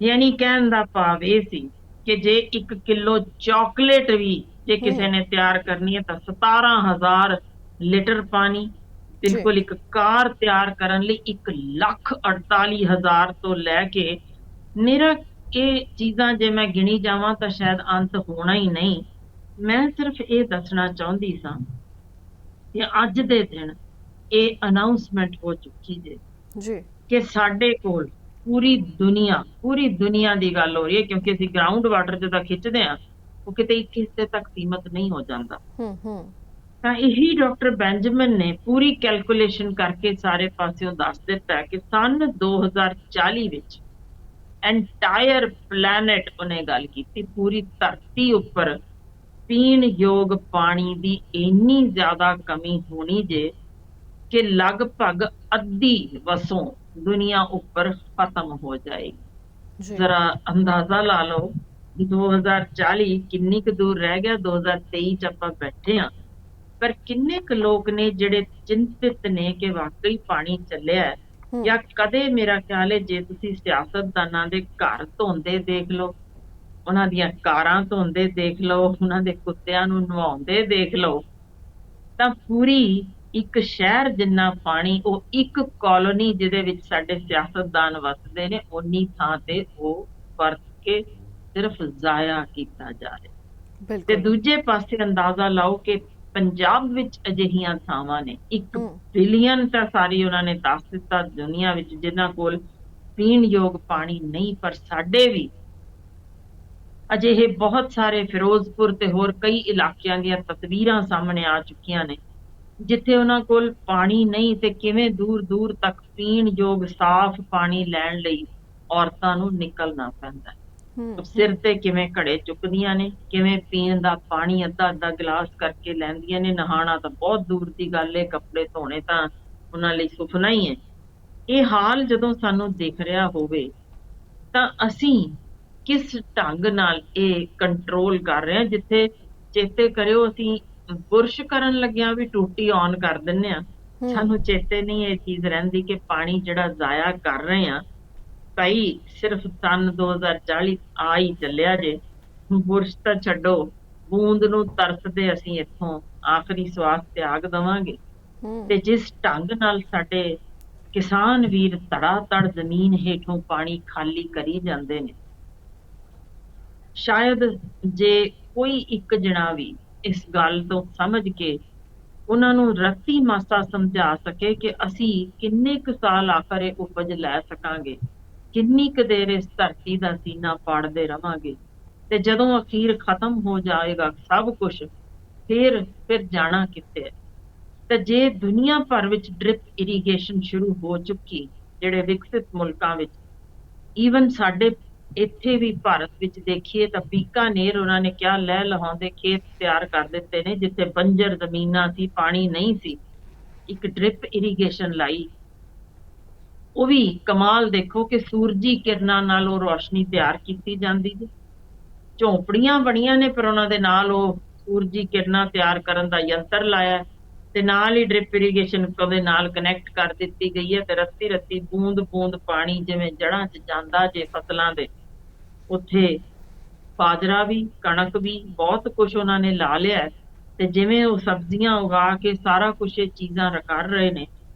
ਯਾਨੀ ਕਹਿਣ ਦਾ ਭਾਵ ਇਹ ਸੀ ਕਿ ਜੇ 1 ਕਿਲੋ ਚਾਕਲੇਟ ਵੀ ਜੇ ਕਿਸੇ ਨੇ ਤਿਆਰ ਕਰਨੀ ਹੈ ਤਾਂ 17000 ਲੀਟਰ ਪਾਣੀ। ਬਿਲਕੁਲ ਇੱਕ ਕਾਰ ਤਿਆਰ ਕਰਨ ਲਈ 1,48,000 ਤੋਂ ਲੈ ਕੇ ਨਿਰਾ ਇਹ ਚੀਜ਼ਾਂ ਜੇ ਮੈਂ ਗਿਣੀ ਜਾਵਾਂ ਤਾਂ ਸ਼ਾਇਦ ਅੰਤ ਹੋਣਾ ਹੀ ਨਹੀਂ। ਮੈਂ ਸਿਰਫ ਇਹ ਦੱਸਣਾ ਚਾਹੁੰਦੀ ਸਾਂ ਕਿ ਅੱਜ ਦੇ ਦਿਨ ਇਹ ਅਨਾਉਂਸਮੈਂਟ ਹੋ ਚੁੱਕੀ ਜੇ ਕਿ ਸਾਡੇ ਕੋਲ ਪੂਰੀ ਦੁਨੀਆ ਦੀ ਗੱਲ ਹੋ ਰਹੀ ਹੈ, ਕਿਉਂਕਿ ਅਸੀਂ ਗਰਾਊਂਡ ਵਾਟਰ ਜਦੋਂ ਖਿੱਚਦੇ ਹਾਂ ਉਹ ਕਿਤੇ ਇੱਕ ਹਿੱਸੇ ਤੱਕ ਸੀਮਤ ਨਹੀਂ ਹੋ ਜਾਂਦਾ। ਤਾਂ ਇਹੀ ਡਾਕਟਰ ਬੈਂਜਾਮਿਨ ਨੇ ਪੂਰੀ ਕੈਲਕੂਲੇਸ਼ਨ ਕਰਕੇ ਸਾਰੇ ਪਾਸਿਓਂ ਦੱਸ ਦਿੱਤਾ ਕਿ ਸੰਨ 2040 ਵਿੱਚ ਐਂਟਾਇਰ ਪਲੈਨਟ, ਉਹਨੇ ਗੱਲ ਕੀਤੀ, ਪੂਰੀ ਧਰਤੀ ਉੱਪਰ ਪੀਣ ਯੋਗ ਪਾਣੀ ਦੀ ਇੰਨੀ ਜ਼ਿਆਦਾ ਕਮੀ ਹੋਣੀ ਜੇ ਕਿ ਲਗਭਗ ਅੱਧੀ ਵਸੋਂ ਦੁਨੀਆ ਉੱਪਰ ਖਤਮ ਹੋ ਜਾਏਗੀ। ਜ਼ਰਾ ਅੰਦਾਜ਼ਾ ਲਾ ਲਓ 2040 ਕਿੰਨੀ ਕੁ ਦੂਰ ਰਹਿ ਗਿਆ। 2023 ਚ ਆਪਾਂ ਬੈਠੇ ਹਾਂ, ਪਰ ਕਿੰਨੇ ਕੁ ਲੋਕ ਨੇ ਜਿਹੜੇ ਚਿੰਤਿਤ ਨੇ ਕਿ ਵਾਕਈ ਪਾਣੀ ਚੱਲਿਆ ਜਾਂ ਕਦੇ ਮੇਰਾ ਖਿਆਲ ਹੈ ਜੇ ਤੁਸੀਂ ਸਿਆਸਤਦਾਨਾਂ ਦੇ ਘਰ ਧੋਂਦੇ ਦੇਖ ਲਓ, ਉਹਨਾਂ ਦੀਆਂ ਕਾਰਾਂ ਧੋਂਦੇ ਦੇਖ ਲਓ, ਉਹਨਾਂ ਦੇ ਕੁੱਤਿਆਂ ਨੂੰ ਨਵਾਉਂਦੇ ਦੇਖ ਲਓ, ਤਾਂ ਪੂਰੀ ਇੱਕ ਸ਼ਹਿਰ ਜਿੰਨਾ ਪਾਣੀ ਉਹ ਇੱਕ ਕਾਲੋਨੀ ਜਿਹਦੇ ਵਿੱਚ ਸਾਡੇ ਸਿਆਸਤਦਾਨ ਵਸਦੇ ਨੇ ਉਨੀ ਥਾਂ ਤੇ ਉਹ ਵਰਤ ਕੇ ਸਿਰਫ ਜ਼ਾਇਆ ਕੀਤਾ ਜਾ ਰਿਹਾ। ਤੇ
ਬਿਲਕੁਲ।
ਦੂਜੇ ਪਾਸੇ ਅੰਦਾਜ਼ਾ ਲਾਓ ਕਿ ਪੰਜਾਬ ਵਿੱਚ ਅਜਿਹੀਆਂ ਥਾਵਾਂ ਨੇ 1 ਬਿਲੀਅਨ ਤਾਂ ਸਾਰੀ ਉਹਨਾਂ ਨੇ ਦੱਸ ਦਿੱਤਾ ਦੁਨੀਆ ਵਿੱਚ ਜਿਨ੍ਹਾਂ ਕੋਲ ਪੀਣ ਯੋਗ ਪਾਣੀ ਨਹੀਂ, ਪਰ ਸਾਡੇ ਵੀ ਅਜਿਹੇ ਬਹੁਤ ਸਾਰੇ ਫਿਰੋਜ਼ਪੁਰ ਤੇ ਹੋਰ ਕਈ ਇਲਾਕਿਆਂ ਦੀਆਂ ਤਸਵੀਰਾਂ ਸਾਹਮਣੇ ਆ ਚੁੱਕੀਆਂ ਨੇ ਜਿੱਥੇ ਉਹਨਾਂ ਕੋਲ ਪਾਣੀ ਨਹੀਂ ਤੇ ਕਿਵੇਂ ਦੂਰ ਦੂਰ ਤੱਕ ਪੀਣ ਯੋਗ ਸਾਫ਼ ਪਾਣੀ ਲੈਣ ਲਈ ਔਰਤਾਂ ਨੂੰ ਨਿਕਲਣਾ ਪੈਂਦਾ ਹੈ। ਸਿਰ ਤੇ ਕਿਵੇਂ ਘੜੇ ਚੁੱਕਦੀਆਂ ਨੇ, ਕਿਵੇਂ ਪੀਣ ਦਾ ਪਾਣੀ ਅੱਧਾ ਅੱਧਾ ਗਲਾਸ ਕਰਕੇ ਲੈਂਦੀਆਂ ਨੇ, ਨਹਾਣਾ ਤਾਂ ਬਹੁਤ ਦੂਰ ਦੀ ਗੱਲ ਏ, ਕੱਪੜੇ ਧੋਣੇ ਤਾਂ ਉਹਨਾਂ ਲਈ ਸੁਪਨਾ ਹੀ ਹੈ। ਇਹ ਹਾਲ ਜਦੋਂ ਸਾਨੂੰ ਦਿਖ ਰਿਹਾ ਹੋਵੇ ਤਾਂ ਅਸੀਂ ਕਿਸ ਢੰਗ ਨਾਲ ਇਹ ਕੰਟਰੋਲ ਕਰ ਰਹੇ ਹਾਂ, ਜਿੱਥੇ ਚੇਤੇ ਕਰਿਓ ਅਸੀਂ ਬੁਰਸ਼ ਕਰਨ ਲੱਗਿਆਂ ਵੀ ਟੂਟੀ ਔਨ ਕਰ ਦਿੰਨੇ ਆ, ਸਾਨੂੰ ਚੇਤੇ ਨਹੀਂ ਇਹ ਚੀਜ਼ ਰਹਿੰਦੀ ਕਿ ਪਾਣੀ ਜਿਹੜਾ ਜ਼ਾਇਆ ਕਰ ਰਹੇ ਆ ਭਾਈ ਸਿਰਫ ਸੰਨ 2040 ਆ ਹੀ ਚੱਲਿਆ ਜੇ, ਬੁਰਸ਼ ਤਾਂ ਛੱਡੋ, ਬੂੰਦ ਨੂੰ ਤਰਸਦੇ ਅਸੀਂ ਇੱਥੋਂ ਆਖਰੀ ਸਵਾਸ ਤਿਆਗ ਦੇਵਾਂਗੇ। ਤੇ ਜਿਸ ਢੰਗ ਨਾਲ ਸਾਡੇ ਕਿਸਾਨ ਵੀਰ ਧੜਾ ਧੜ ਜ਼ਮੀਨ ਹੇਠੋਂ ਪਾਣੀ ਖਾਲੀ ਕਰੀ ਜਾਂਦੇ ਨੇ, ਸ਼ਾਇਦ ਜੇ ਕੋਈ ਇੱਕ ਜਣਾ ਵੀ ਇਸ ਗੱਲ ਤੋਂ ਸਮਝ ਕੇ ਉਹਨਾਂ ਨੂੰ ਰੱਤੀ ਮਾਸਾ ਸਮਝਾ ਸਕੇ ਕਿ ਅਸੀਂ ਕਿੰਨੇ ਕੁ ਸਾਲ ਆਖਰ ਇਹ ਉਪਜ ਲੈ ਸਕਾਂਗੇ, ਕਿੰਨੀ ਕੁ ਦੇਰ ਇਸ ਧਰਤੀ ਦਾ ਸੀਨਾ ਪਾੜਦੇ ਰਵਾਂਗੇ, ਤੇ ਜਦੋਂ ਅਖੀਰ ਖਤਮ ਹੋ ਜਾਏਗਾ ਸਭ ਕੁਝ ਫਿਰ ਜਾਣਾ ਕਿੱਥੇ ਹੈ। ਤੇ ਜੇ ਦੁਨੀਆ ਭਰ ਵਿੱਚ ਡ੍ਰਿਪ ਇਰੀਗੇਸ਼ਨ ਸ਼ੁਰੂ ਹੋ ਚੁੱਕੀ ਜਿਹੜੇ ਵਿਕਸਿਤ ਮੁਲਕਾਂ ਵਿੱਚ, ਈਵਨ ਸਾਡੇ ਇੱਥੇ ਵੀ ਭਾਰਤ ਵਿੱਚ ਦੇਖੀਏ ਤਾਂ ਬੀਕਾਨੇਰ ਉਹਨਾਂ ਨੇ ਕਿਹਾ ਲੈ ਲਹਾਉਂਦੇ ਖੇਤ ਤਿਆਰ ਕਰ ਦਿੱਤੇ ਨੇ ਜਿੱਥੇ ਬੰਜਰ ਜ਼ਮੀਨਾਂ ਸੀ, ਪਾਣੀ ਨਹੀਂ ਸੀ, ਇੱਕ ਡ੍ਰਿਪ ਇਰੀਗੇਸ਼ਨ ਲਾਈ। ਉਹ ਵੀ ਕਮਾਲ ਦੇਖੋ ਕਿ ਸੂਰਜੀ ਕਿਰਨਾਂ ਨਾਲ ਉਹ ਰੋਸ਼ਨੀ ਤਿਆਰ ਕੀਤੀ ਜਾਂਦੀ ਜੀ। ਝੌਂਪੜੀਆਂ ਬਣੀਆਂ ਨੇ ਪਰ ਉਹਨਾਂ ਦੇ ਨਾਲ ਉਹ ਸੂਰਜੀ ਕਿਰਨਾਂ ਤਿਆਰ ਕਰਨ ਦਾ ਯੰਤਰ ਲਾਇਆ ਤੇ ਨਾਲ ਹੀ ਡ੍ਰਿਪ ਇਰੀਗੇਸ਼ਨ ਉਹਦੇ ਨਾਲ ਕਨੈਕਟ ਕਰ ਦਿੱਤੀ ਗਈ ਹੈ ਤੇ ਰੱਤੀ ਰੱਤੀ ਬੂੰਦ ਬੂੰਦ ਪਾਣੀ ਜਿਵੇਂ ਜੜ੍ਹਾਂ 'ਚ ਜਾਂਦਾ ਜੇ ਫਸਲਾਂ ਦੇ, ਉੱਥੇ ਬਾਜਰਾ ਵੀ ਕਣਕ ਵੀ ਬਹੁਤ ਕੁਝ ਉਹਨਾਂ ਨੇ ਲਾ ਲਿਆ ਤੇ ਜਿਵੇਂ ਉਹ ਸਬਜ਼ੀਆਂ ਉਗਾ ਕੇ ਸਾਰਾ ਕੁਝ ਇਹ ਚੀਜ਼ਾਂ ਕਰ ਰਹੇ ਨੇ।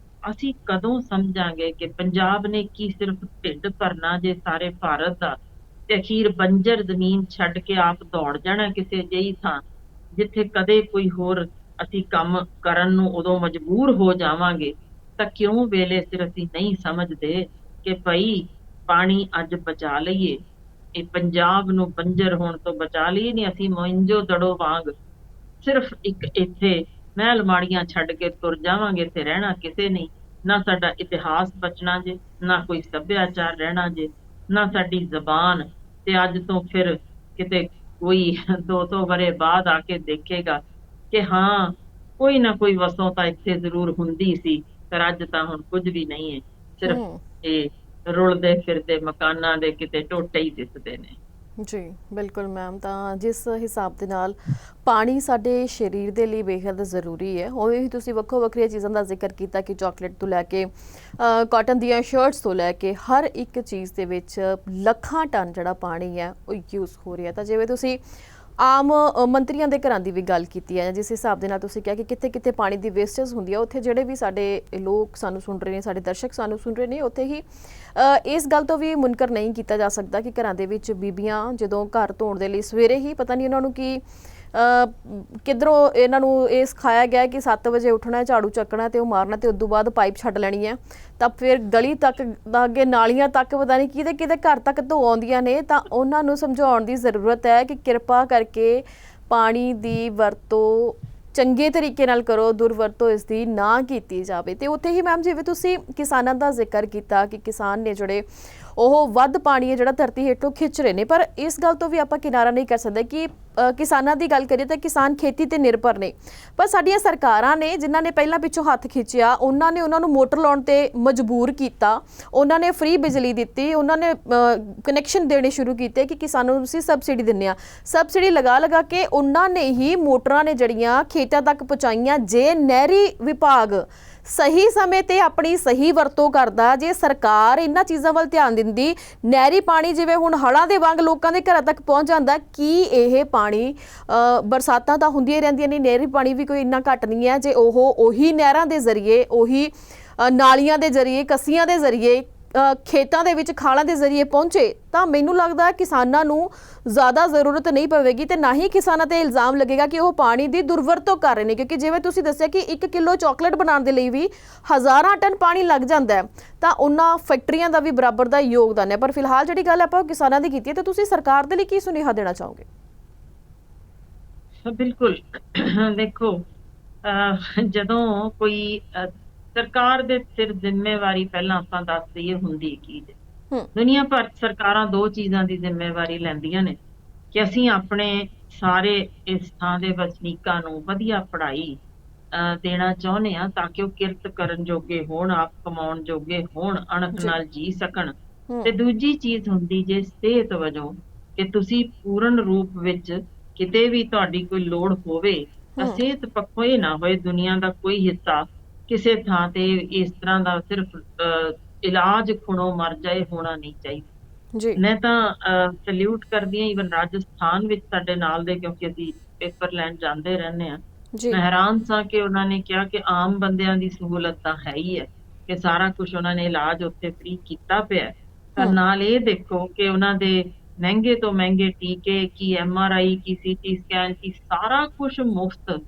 ਅਸੀਂ ਕਦੋਂ ਸਮਝਾਂਗੇ ਕਿ ਪੰਜਾਬ ਨੇ ਕੀ ਸਿਰਫ ਢਿੱਡ ਭਰਨਾ ਜੇ ਸਾਰੇ ਭਾਰਤ ਦਾ, ਤੇ ਅਖੀਰ ਬੰਜਰ ਜ਼ਮੀਨ ਛੱਡ ਕੇ ਆਪ ਦੌੜ ਜਾਣਾ ਕਿਸੇ ਜਿਹੀ ਥਾਂ ਜਿੱਥੇ ਕਦੇ ਕੋਈ ਹੋਰ ਅਸੀਂ ਕੰਮ ਕਰਨ ਨੂੰ ਉਦੋਂ ਮਜਬੂਰ ਹੋ ਜਾਵਾਂਗੇ। ਤਾਂ ਕਿਉਂ ਵੇਲੇ ਸਿਰ ਅਸੀਂ ਨਹੀਂ ਸਮਝਦੇ ਕਿ ਭਾਈ ਪਾਣੀ ਅੱਜ ਬਚਾ ਲਈਏ, ਇਹ ਪੰਜਾਬ ਨੂੰ ਬੰਜਰ ਹੋਣ ਤੋਂ ਬਚਾ ਲਈਏ। ਨਹੀਂ ਅਸੀਂ ਮੋਇੰਜੋ ਦੜੋ ਵਾਂਗ ਸਿਰਫ ਇੱਕ ਇੱਥੇ ਮਹਿਲ ਮਾੜੀਆਂ ਛੱਡ ਕੇ ਤੁਰ ਜਾਵਾਂਗੇ ਤੇ ਰਹਿਣਾ ਕਿਸੇ ਨਹੀਂ, ਨਾ ਸਾਡਾ ਇਤਿਹਾਸ ਬਚਣਾ ਜੇ, ਨਾ ਕੋਈ ਸੱਭਿਆਚਾਰ ਰਹਿਣਾ ਜੇ, ਨਾ ਸਾਡੀ ਜ਼ਬਾਨ। ਤੇ ਅੱਜ ਤੋਂ ਫਿਰ ਕਿਤੇ ਕੋਈ 200 ਵਰੇ ਬਾਅਦ ਆ ਕੇ ਦੇਖੇਗਾ ਕਿ ਹਾਂ ਕੋਈ ਨਾ ਕੋਈ ਵਸੋਂ ਤਾਂ ਇੱਥੇ ਜ਼ਰੂਰ ਹੁੰਦੀ ਸੀ, ਪਰ ਅੱਜ ਤਾਂ ਹੁਣ ਕੁਝ ਵੀ ਨਹੀਂ ਹੈ, ਸਿਰਫ ਇਹ ਰੁਲਦੇ ਫਿਰਦੇ ਮਕਾਨਾਂ ਦੇ ਕਿਤੇ ਟੋਟੇ ਹੀ ਦਿਸਦੇ ਨੇ।
ਜੀ ਬਿਲਕੁਲ ਮੈਮ, ਤਾਂ ਜਿਸ ਹਿਸਾਬ ਦੇ ਨਾਲ ਪਾਣੀ ਸਾਡੇ ਸਰੀਰ ਦੇ ਲਈ ਬੇਹੱਦ ਜ਼ਰੂਰੀ ਹੈ, ਉਵੇਂ ਹੀ ਤੁਸੀਂ ਵੱਖੋ ਵੱਖਰੀਆਂ ਚੀਜ਼ਾਂ ਦਾ ਜ਼ਿਕਰ ਕੀਤਾ ਕਿ ਚਾਕਲੇਟ ਤੋਂ ਲੈ ਕੇ ਕਾਟਨ ਦੀਆਂ ਸ਼ਰਟਸ ਤੋਂ ਲੈ ਕੇ ਹਰ ਇੱਕ ਚੀਜ਼ ਦੇ ਵਿੱਚ ਲੱਖਾਂ ਟਨ ਜਿਹੜਾ ਪਾਣੀ ਹੈ ਉਹ ਯੂਜ਼ ਹੋ ਰਿਹਾ। ਤਾਂ ਜਿਵੇਂ ਤੁਸੀਂ ਆਮ ਮੰਤਰੀਆਂ ਦੇ ਘਰਾਂ ਦੀ ਵੀ ਗੱਲ ਕੀਤੀ ਹੈ, ਜਿਸ ਹਿਸਾਬ ਦੇ ਨਾਲ ਤੁਸੀਂ ਕਿਹਾ ਕਿ ਕਿੱਥੇ ਕਿੱਥੇ ਪਾਣੀ ਦੀ ਵੇਸਟੇਜ ਹੁੰਦੀ ਹੈ, ਉੱਥੇ ਜਿਹੜੇ ਵੀ ਸਾਡੇ ਲੋਕ ਸਾਨੂੰ ਸੁਣ ਰਹੇ ਨੇ, ਸਾਡੇ ਦਰਸ਼ਕ ਸਾਨੂੰ ਸੁਣ ਰਹੇ ਨੇ, ਉੱਥੇ ਹੀ ਇਸ ਗੱਲ ਤੋਂ ਵੀ ਮੁਨਕਰ ਨਹੀਂ ਕੀਤਾ ਜਾ ਸਕਦਾ ਕਿ ਘਰਾਂ ਦੇ ਵਿੱਚ ਬੀਬੀਆਂ ਜਦੋਂ ਘਰ ਧੋਣ ਦੇ ਲਈ ਸਵੇਰੇ ਹੀ ਪਤਾ ਨਹੀਂ ਉਹਨਾਂ ਨੂੰ ਕੀ ਕਿੱਧਰੋਂ ਇਹਨਾਂ ਨੂੰ ਇਹ ਸਿਖਾਇਆ ਗਿਆ ਕਿ 7 ਵਜੇ ਉੱਠਣਾ, ਝਾੜੂ ਚੱਕਣਾ ਤੇ ਉਹ ਮਾਰਨਾ ਤੇ ਉਸ ਤੋਂ ਬਾਅਦ ਪਾਈਪ ਛੱਡ ਲੈਣੀ ਹੈ, ਤਾਂ ਫਿਰ ਗਲੀ ਤੱਕ ਦਾ ਅੱਗੇ ਨਾਲੀਆਂ ਤੱਕ ਪਤਾ ਨਹੀਂ ਕਿਹਦੇ ਕਿਹਦੇ ਘਰ ਤੱਕ ਧੋ ਆਉਂਦੀਆਂ ਨੇ। ਤਾਂ ਉਹਨਾਂ ਨੂੰ ਸਮਝਾਉਣ ਦੀ ਜ਼ਰੂਰਤ ਹੈ ਕਿ ਕਿਰਪਾ ਕਰਕੇ ਪਾਣੀ ਦੀ ਵਰਤੋਂ ਚੰਗੇ ਤਰੀਕੇ ਨਾਲ ਕਰੋ, ਦੁਰਵਰਤੋਂ ਇਸ ਦੀ ਨਾ ਕੀਤੀ ਜਾਵੇ। ਤੇ ਉੱਥੇ ਹੀ ਮੈਮ ਜਿਵੇਂ ਤੁਸੀਂ ਕਿਸਾਨਾਂ ਦਾ ਜ਼ਿਕਰ ਕੀਤਾ ਕਿ ਕਿਸਾਨ ਨੇ ਜਿਹੜੇ ਉਹ ਵੱਧ ਪਾਣੀ ਹੈ ਜਿਹੜਾ ਧਰਤੀ ਹੇਠੋਂ ਖਿੱਚ ਰਹੇ ਨੇ, ਪਰ ਇਸ ਗੱਲ ਤੋਂ ਵੀ ਆਪਾਂ ਕਿਨਾਰਾ ਨਹੀਂ ਕਰ ਸਕਦੇ ਕਿ ਕਿਸਾਨਾਂ ਦੀ ਗੱਲ ਕਰੀਏ ਤਾਂ ਕਿਸਾਨ ਖੇਤੀ ਤੇ ਨਿਰਭਰ ਨੇ, ਪਰ ਸਾਡੀਆਂ ਸਰਕਾਰਾਂ ਨੇ ਜਿਨ੍ਹਾਂ ਨੇ ਪਹਿਲਾਂ ਪਿੱਛੋਂ ਹੱਥ ਖਿੱਚਿਆ, ਉਹਨਾਂ ਨੇ ਉਹਨਾਂ ਨੂੰ ਮੋਟਰ ਲਾਉਣ ਤੇ ਮਜਬੂਰ ਕੀਤਾ, ਉਹਨਾਂ ਨੇ ਫ੍ਰੀ ਬਿਜਲੀ ਦਿੱਤੀ, ਉਹਨਾਂ ਨੇ ਕਨੈਕਸ਼ਨ ਦੇਣੇ ਸ਼ੁਰੂ ਕੀਤੇ ਕਿ ਕਿਸਾਨਾਂ ਨੂੰ ਅਸੀਂ ਸਬਸਿਡੀ ਦਿੰਦੇ ਹਾਂ। ਸਬਸਿਡੀ ਲਗਾ ਲਗਾ ਕੇ ਉਹਨਾਂ ਨੇ ਹੀ ਮੋਟਰਾਂ ਨੇ ਜਿਹੜੀਆਂ ਖੇਤਾਂ ਤੱਕ ਪਹੁੰਚਾਈਆਂ। ਜੇ ਨਹਿਰੀ ਵਿਭਾਗ ਸਹੀ ਸਮੇਂ ਤੇ ਆਪਣੀ ਸਹੀ ਵਰਤੋਂ ਕਰਦਾ, ਜੇ ਸਰਕਾਰ ਇਹਨਾਂ ਚੀਜ਼ਾਂ ਵੱਲ ਧਿਆਨ ਦਿੰਦੀ, ਨਹਿਰੀ ਪਾਣੀ ਜਿਵੇਂ ਹੁਣ ਹੜ੍ਹਾਂ ਦੇ ਵਾਂਗ ਲੋਕਾਂ ਦੇ ਘਰਾਂ ਤੱਕ ਪਹੁੰਚ ਜਾਂਦਾ, ਕੀ ਇਹ ਪਾਣੀ ਬਰਸਾਤਾਂ ਤਾਂ ਹੁੰਦੀਆਂ ਹੀ ਰਹਿੰਦੀਆਂ ਨੇ, ਨਹਿਰੀ ਪਾਣੀ ਵੀ ਕੋਈ ਇੰਨਾ ਘੱਟ ਨਹੀਂ ਹੈ, ਜੇ ਉਹੀ ਨਹਿਰਾਂ ਦੇ ਜ਼ਰੀਏ, ਉਹੀ ਨਾਲੀਆਂ ਦੇ ਜ਼ਰੀਏ, ਕੱਸੀਆਂ ਦੇ ਜ਼ਰੀਏ, ਖੇਤਾਂ ਦੇ ਵਿੱਚ ਖਾਲਾਂ ਦੇ ਜ਼ਰੀਏ ਪਹੁੰਚੇ ਤਾਂ ਮੈਨੂੰ ਲੱਗਦਾ ਕਿਸਾਨਾਂ ਨੂੰ ਜ਼ਿਆਦਾ ਜ਼ਰੂਰਤ ਨਹੀਂ ਪਵੇਗੀ ਤੇ ਨਾ ਹੀ ਕਿਸਾਨਾਂ ਤੇ ਇਲਜ਼ਾਮ ਲੱਗੇਗਾ ਕਿ ਉਹ ਪਾਣੀ ਦੀ ਦੁਰਵਰਤੋਂ ਕਰ ਰਹੇ ਨੇ, ਕਿਉਂਕਿ ਜਿਵੇਂ ਤੁਸੀਂ ਦੱਸਿਆ ਕਿ 1 ਕਿਲੋ ਚਾਕਲੇਟ ਬਣਾਉਣ ਦੇ ਲਈ ਵੀ ਹਜ਼ਾਰਾਂ ਟਨ ਪਾਣੀ ਲੱਗ ਜਾਂਦਾ ਹੈ, ਤਾਂ ਉਹਨਾਂ ਫੈਕਟਰੀਆਂ ਦਾ ਵੀ ਬਰਾਬਰ ਦਾ ਯੋਗਦਾਨ ਹੈ। ਪਰ ਫਿਲਹਾਲ ਜਿਹੜੀ ਗੱਲ ਆਪਾਂ ਕਿਸਾਨਾਂ ਦੀ ਕੀਤੀ ਹੈ, ਤਾਂ ਤੁਸੀਂ ਸਰਕਾਰ ਦੇ ਲਈ ਕੀ ਸੁਨੇਹਾ ਦੇਣਾ ਚਾਹੋਗੇ?
ਬਿਲਕੁਲ ਦੇਖੋ, ਜਦੋਂ ਕੋਈ ਸਰਕਾਰ ਦੇ ਸਿਰ ਜ਼ਿੰਮੇਵਾਰੀ ਪਹਿਲਾਂ ਆਪਾਂ ਦੱਸ ਦਈਏ ਹੁੰਦੀ ਕੀ ਜੇ। ਦੁਨੀਆ ਭਰ 'ਚ ਸਰਕਾਰਾਂ ਦੋ ਚੀਜ਼ਾਂ ਦੀ ਜ਼ਿੰਮੇਵਾਰੀ ਲੈਂਦੀਆਂ ਨੇ ਕਿ ਅਸੀਂ ਆਪਣੇ ਸਾਰੇ ਇਸ ਥਾਂ ਦੇ ਵਸਨੀਕਾਂ ਨੂੰ ਵਧੀਆ ਪੜ੍ਹਾਈ ਦੇਣਾ ਚਾਹੁੰਦੇ ਹਾਂ ਤਾਂ ਕਿ ਉਹ ਕਿਰਤ ਕਰਨ ਜੋਗੇ ਹੋਣ, ਆਪ ਕਮਾਉਣ ਜੋਗੇ ਹੋਣ, ਅਣਖ ਨਾਲ ਜੀ ਸਕਣ। ਤੇ ਦੂਜੀ ਚੀਜ਼ ਹੁੰਦੀ ਜੇ ਸਿਹਤ ਵਜੋਂ, ਕਿ ਤੁਸੀਂ ਪੂਰਨ ਰੂਪ ਵਿੱਚ ਕਿਤੇ ਵੀ ਤੁਹਾਡੀ ਕੋਈ ਲੋੜ ਹੋਵੇ ਤਾਂ ਸਿਹਤ ਪੱਖੋਂ ਇਹ ਨਾ ਹੋਏ ਦੁਨੀਆ ਦਾ ਕੋਈ ਹਿੱਸਾ ਕਿਸੇ ਥਾਂ ਤੇ ਇਸ ਤਰ੍ਹਾਂ ਦਾ ਸਿਰਫ ਇਲਾਜ ਖੁਣੋਂ ਮਰ ਜਾਏ, ਹੋਣਾ ਨਹੀਂ ਚਾਹੀਦਾ। ਮੈਂ ਤਾਂ ਸੈਲੂਟ ਕਰਦੀ ਹਾਂ, ਈਵਨ ਰਾਜਸਥਾਨ ਵਿੱਚ ਸਾਡੇ ਨਾਲ ਦੇ, ਕਿਉਂਕਿ ਅਸੀਂ ਪੇਪਰ ਲੈਣ ਜਾਂਦੇ ਰਹਿੰਦੇ ਹਾਂ, ਮੈਂ ਹੈਰਾਨ ਸਾਂ ਕਿ ਉਹਨਾਂ ਨੇ ਕਿਹਾ ਕਿ ਆਮ ਬੰਦਿਆਂ ਦੀ ਸਹੂਲਤ ਤਾਂ ਹੈ ਹੀ ਹੈ, ਕਿ ਸਾਰਾ ਕੁਝ ਉਹਨਾਂ ਨੇ ਇਲਾਜ ਉੱਥੇ ਫ੍ਰੀ ਕੀਤਾ ਪਿਆ। ਤਾਂ ਨਾਲ ਇਹ ਦੇਖੋ ਕਿ ਉਹਨਾਂ ਦੇ ਮਹਿੰਗੇ ਤੋਂ ਮਹਿੰਗੇ ਟੀਕੇ, ਕੀ MRI, ਕੀ CT ਸਕੈਨ, ਕੀ ਸਾਰਾ ਕੁਝ ਮੁਫਤ,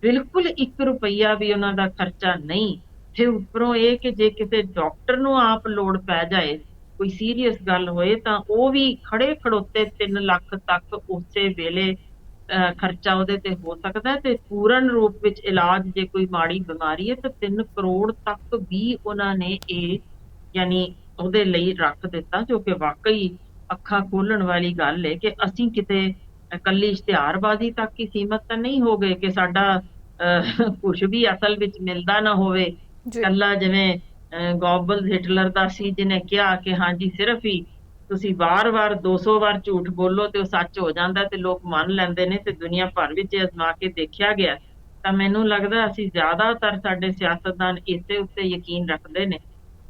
ਬਿਲਕੁਲ 1 ਰੁਪਈਆ ਵੀ ਉਹਨਾਂ ਦਾ ਖਰਚਾ ਨਹੀਂ। ਤੇ ਉੱਪਰੋਂ ਇਹ ਕਿ ਜੇ ਕਿਸੇ ਡਾਕਟਰ ਨੂੰ ਆਪ ਲੋੜ ਪੈ ਜਾਏ, ਕੋਈ ਸੀਰੀਅਸ ਗੱਲ ਹੋਏ, ਤਾਂ ਉਹ ਵੀ ਖੜੇ ਖੜੋਤੇ 3 ਲੱਖ ਤੱਕ ਉਸੇ ਵੇਲੇ ਖਰਚਾ ਉਹਦੇ ਤੇ ਹੋ ਸਕਦਾ ਹੈ। ਤੇ ਪੂਰਨ ਰੂਪ ਵਿੱਚ ਇਲਾਜ ਜੇ ਕੋਈ ਮਾੜੀ ਬਿਮਾਰੀ ਹੈ ਤਾਂ 3 ਕਰੋੜ ਤੱਕ ਵੀ ਉਹਨਾਂ ਨੇ ਇਹ ਯਾਨੀ ਉਹਦੇ ਲਈ ਰੱਖ ਦਿੱਤਾ, ਜੋ ਕਿ ਵਾਕਈ ਅੱਖਾਂ ਖੋਲਣ ਵਾਲੀ ਗੱਲ ਹੈ ਕਿ ਅਸੀਂ ਕਿਤੇ ਇਕੱਲੀ ਇਸ਼ਤਿਹਾਰਬਾਜ਼ੀ ਤੱਕ ਹੀ ਸੀਮਤ ਤਾਂ ਨਹੀਂ ਹੋ ਗਏ ਕਿ ਸਾਡਾ ਕੁਛ ਵੀ ਅਸਲ ਵਿੱਚ ਮਿਲਦਾ ਨਾ ਹੋਵੇ। ਇਕੱਲਾ ਜਿਵੇਂ ਗੋਬਲਸ ਹਿਟਲਰ ਦਾ ਸੀ, ਜਿਹਨੇ ਕਿਹਾ ਕਿ ਹਾਂਜੀ ਸਿਰਫ ਹੀ ਤੁਸੀਂ ਵਾਰ-ਵਾਰ 200 ਵਾਰ ਝੂਠ ਬੋਲੋ ਤੇ ਉਹ ਸੱਚ ਹੋ ਜਾਂਦਾ ਤੇ ਲੋਕ ਮੰਨ ਲੈਂਦੇ ਨੇ, ਤੇ ਦੁਨੀਆ ਭਰ ਵਿੱਚ ਅਜ਼ਮਾ ਕੇ ਦੇਖਿਆ ਗਿਆ। ਤਾਂ ਮੈਨੂੰ ਲੱਗਦਾ ਅਸੀਂ ਜ਼ਿਆਦਾਤਰ ਸਾਡੇ ਸਿਆਸਤਦਾਨ ਇਸੇ ਉੱਤੇ ਯਕੀਨ ਰੱਖਦੇ ਨੇ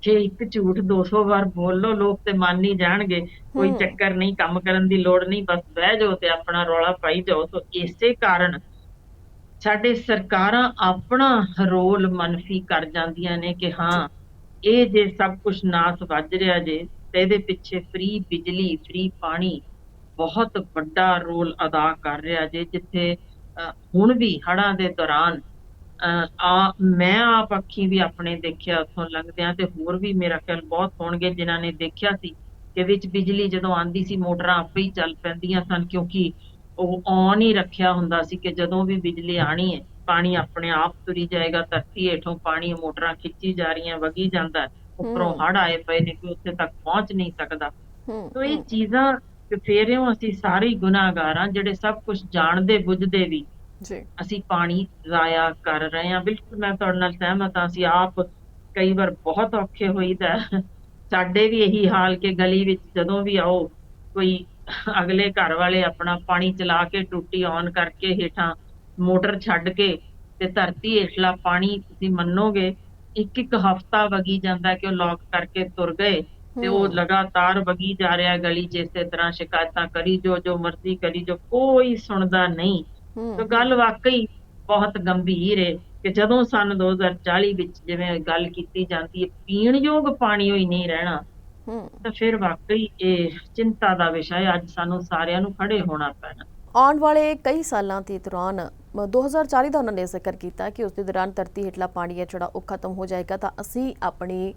ਕਿ ਇੱਕ ਝੂਠ 200 ਵਾਰ ਬੋਲ ਲੋ, ਲੋਕ ਤੇ ਮੰਨ ਹੀ ਜਾਣਗੇ, ਕੋਈ ਚੱਕਰ ਨਹੀਂ, ਕੰਮ ਕਰਨ ਦੀ ਲੋੜ ਨਹੀਂ, ਬਸ ਬਹਿ ਜਾਓ ਤੇ ਆਪਣਾ ਰੌਲਾ ਪਾਈ ਜਾਓ। ਸੋ ਇਸੇ ਕਾਰਨ ਸਾਡੇ ਸਰਕਾਰਾਂ ਆਪਣਾ ਰੋਲ ਮਨਫੀ ਕਰ ਜਾਂਦੀਆਂ ਨੇ ਕਿ ਹਾਂ ਇਹ ਜੇ ਸਭ ਕੁਝ ਨਾਸ ਵੱਜ ਰਿਹਾ ਜੇ ਤੇ ਇਹਦੇ ਪਿੱਛੇ ਫ੍ਰੀ ਬਿਜਲੀ, ਫ੍ਰੀ ਪਾਣੀ ਬਹੁਤ ਵੱਡਾ ਰੋਲ ਅਦਾ ਕਰ ਰਿਹਾ ਜੇ। ਜਿੱਥੇ ਹੁਣ ਵੀ ਹੜ੍ਹਾਂ ਦੇ ਦੌਰਾਨ ਮੈਂ ਆਪ ਅੱਖੀਂ ਵੀ ਆਪਣੇ ਦੇਖਿਆ ਉੱਥੋਂ ਲੰਘਦਿਆਂ, ਤੇ ਹੋਰ ਵੀ ਮੇਰਾ ਖਿਆਲ ਬਹੁਤ ਹੋਣਗੇ ਜਿਨ੍ਹਾਂ ਨੇ ਦੇਖਿਆ ਸੀ ਕਿ ਵਿੱਚ ਬਿਜਲੀ ਜਦੋਂ ਆਉਂਦੀ ਸੀ ਮੋਟਰਾਂ ਆਪੇ ਹੀ ਚੱਲ ਪੈਂਦੀਆਂ ਸਨ, ਕਿਉਂਕਿ ਉਹ ਔਨ ਹੀ ਰੱਖਿਆ ਹੁੰਦਾ ਸੀ ਕਿ ਜਦੋਂ ਵੀ ਬਿਜਲੀ ਆਣੀ ਹੈ ਪਾਣੀ ਆਪਣੇ ਆਪ ਤੁਰੀ ਜਾਏਗਾ, ਧਰਤੀ ਹੇਠੋਂ ਪਾਣੀ ਮੋਟਰਾਂ ਖਿੱਚੀ ਜਾ ਰਹੀਆਂ, ਵਗੀ ਜਾਂਦਾ, ਉੱਪਰੋਂ ਹੜ੍ਹ ਆਏ ਪਏ ਨੇ, ਕੋਈ ਉੱਥੇ ਤੱਕ ਪਹੁੰਚ ਨਹੀਂ ਸਕਦਾ। ਸੋ ਇਹ ਚੀਜ਼ਾਂ ਫੇਰਿਓ ਅਸੀਂ ਸਾਰੇ ਗੁਨਾਹਗਾਰ ਹਾਂ ਜਿਹੜੇ ਸਭ ਕੁਝ ਜਾਣਦੇ ਬੁੱਝਦੇ ਵੀ ਅਸੀਂ ਪਾਣੀ ਜ਼ਾਇਆ ਕਰ ਰਹੇ ਹਾਂ। ਬਿਲਕੁਲ ਮੈਂ ਤੁਹਾਡੇ ਨਾਲ ਸਹਿਮਤ ਹਾਂ, ਅਸੀਂ ਆਪ ਕਈ ਵਾਰ ਬਹੁਤ ਔਖੇ ਹੋਈਦਾ। ਸਾਡੇ ਵੀ ਇਹੀ ਹਾਲ ਕਿ ਗਲੀ ਵਿੱਚ ਜਦੋਂ ਵੀ ਆਓ, ਕੋਈ ਅਗਲੇ ਘਰ ਵਾਲੇ ਆਪਣਾ ਪਾਣੀ ਚਲਾ ਕੇ ਟੂਟੀ ਔਨ ਕਰਕੇ ਹੇਠਾਂ ਮੋਟਰ ਛੱਡ ਕੇ ਤੇ ਧਰਤੀ ਹੇਠਲਾ ਪਾਣੀ ਤੁਸੀਂ ਮੰਨੋਗੇ 1 ਹਫ਼ਤਾ ਵਗੀ ਜਾਂਦਾ ਕਿ ਉਹ ਲੌਕ ਕਰਕੇ ਤੁਰ ਗਏ ਤੇ ਉਹ ਲਗਾਤਾਰ ਵਗੀ ਜਾ ਰਿਹਾ ਗਲੀ 'ਚ, ਇਸੇ ਤਰ੍ਹਾਂ ਸ਼ਿਕਾਇਤਾਂ ਕਰੀ ਜੋ ਮਰਜ਼ੀ ਕਰੀ ਜੋ, ਕੋਈ ਸੁਣਦਾ ਨਹੀਂ। ਤਾਂ ਗੱਲ ਵਾਕਈ ਬਹੁਤ ਗੰਭੀਰ ਹੈ ਕਿ ਜਦੋਂ ਸੰਨ 2040 ਵਿੱਚ ਜਿਵੇਂ ਗੱਲ ਕੀਤੀ ਜਾਂਦੀ ਹੈ ਪੀਣ ਯੋਗ ਪਾਣੀ ਹੋਈ ਨਹੀਂ ਰਹਿਣਾ, ਤਾਂ ਫਿਰ ਵਾਕਈ ਇਹ ਚਿੰਤਾ ਦਾ ਵਿਸ਼ਾ ਹੈ। ਅੱਜ ਸਾਨੂੰ ਸਾਰਿਆਂ ਨੂੰ ਖੜੇ ਹੋਣਾ ਪੈਣਾ।
ਆਉਣ ਵਾਲੇ ਕਈ ਸਾਲਾਂ ਦੇ ਦੌਰਾਨ 2040 ਦਾ ਉਹਨਾਂ ਨੇ ਜ਼ਿਕਰ ਕੀਤਾ ਕਿ ਉਸ ਦੇ ਦੌਰਾਨ ਧਰਤੀ ਹੇਠਲਾ ਪਾਣੀ ਹੈ ਜਿਹੜਾ ਉਹ ਖਤਮ ਹੋ ਜਾਏਗਾ, ਤਾਂ ਅਸੀਂ ਆਪਣੀ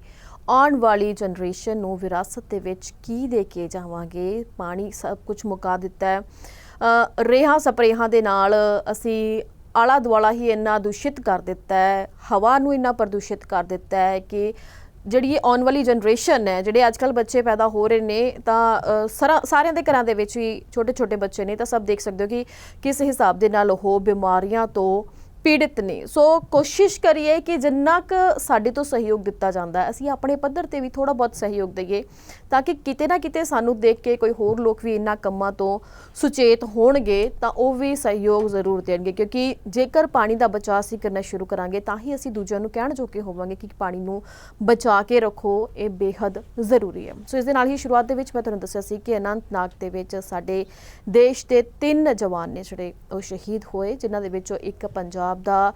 ਆਉਣ ਵਾਲੀ ਜਨਰੇਸ਼ਨ ਨੂੰ ਵਿਰਾਸਤ ਦੇ ਵਿੱਚ ਕੀ ਦੇ ਕੇ ਜਾਵਾਂਗੇ? ਪਾਣੀ ਸਭ ਕੁਝ ਮੁਕਾ ਦਿੱਤਾ ਹੈ, ਰੇਹਾਂ ਸਪਰੇਹਾਂ ਦੇ ਨਾਲ ਅਸੀਂ ਆਲਾ ਦੁਆਲਾ ਹੀ ਇੰਨਾ ਦੂਸ਼ਿਤ ਕਰ ਦਿੱਤਾ ਹੈ, ਹਵਾ ਨੂੰ ਇੰਨਾ ਪ੍ਰਦੂਸ਼ਿਤ ਕਰ ਦਿੱਤਾ ਹੈ ਕਿ ਜਿਹੜੀ ਇਹ ਆਉਣ ਵਾਲੀ ਜਨਰੇਸ਼ਨ ਹੈ, ਜਿਹੜੇ ਅੱਜ ਕੱਲ੍ਹ ਬੱਚੇ ਪੈਦਾ ਹੋ ਰਹੇ ਨੇ, ਤਾਂ ਸਾਰਿਆਂ ਦੇ ਘਰਾਂ ਦੇ ਵਿੱਚ ਵੀ ਛੋਟੇ ਛੋਟੇ ਬੱਚੇ ਨੇ, ਤਾਂ ਸਭ ਦੇਖ ਸਕਦੇ ਹੋ ਕਿ ਕਿਸ ਹਿਸਾਬ ਦੇ ਨਾਲ ਉਹ ਬਿਮਾਰੀਆਂ ਤੋਂ ਪੀੜਿਤ ਨੇ। ਸੋ ਕੋਸ਼ਿਸ਼ ਕਰੀਏ ਕਿ ਜਿੰਨਾ ਕੁ ਸਾਡੇ ਤੋਂ ਸਹਿਯੋਗ ਦਿੱਤਾ ਜਾਂਦਾ ਹੈ ਅਸੀਂ ਆਪਣੇ ਪੱਧਰ ਤੇ ਵੀ ਥੋੜਾ ਬਹੁਤ ਸਹਿਯੋਗ ਦਈਏ, ਤਾਂ ਕਿ ਕਿਤੇ ਨਾ ਕਿਤੇ ਸਾਨੂੰ ਦੇਖ ਕੇ ਕੋਈ ਹੋਰ ਲੋਕ ਵੀ ਇਹਨਾਂ ਕੰਮਾਂ ਤੋਂ ਸੁਚੇਤ ਹੋਣਗੇ ਤਾਂ ਉਹ ਵੀ ਸਹਿਯੋਗ ਜ਼ਰੂਰ ਦੇਣਗੇ। ਕਿਉਂਕਿ ਜੇਕਰ ਪਾਣੀ ਦਾ ਬਚਾਅ ਅਸੀਂ ਕਰਨਾ ਸ਼ੁਰੂ ਕਰਾਂਗੇ ਤਾਂ ਹੀ ਅਸੀਂ ਦੂਜਿਆਂ ਨੂੰ ਕਹਿਣ ਜੋਗੇ ਹੋਵਾਂਗੇ ਕਿ ਪਾਣੀ ਨੂੰ ਬਚਾ ਕੇ ਰੱਖੋ, ਇਹ ਬੇਹੱਦ ਜ਼ਰੂਰੀ ਹੈ। ਸੋ ਇਸ ਦੇ ਨਾਲ ਹੀ ਸ਼ੁਰੂਆਤ ਦੇ ਵਿੱਚ ਮੈਂ ਤੁਹਾਨੂੰ ਦੱਸਿਆ ਸੀ ਕਿ ਅਨੰਤਨਾਗ ਦੇ ਵਿੱਚ ਸਾਡੇ ਦੇਸ਼ ਦੇ 3 ਜਵਾਨ ਨੇ ਜਿਹੜੇ ਉਹ ਸ਼ਹੀਦ ਹੋਏ, ਜਿਨ੍ਹਾਂ ਦੇ ਵਿੱਚੋਂ ਇੱਕ ਪੰਜਾਬ ਦਾ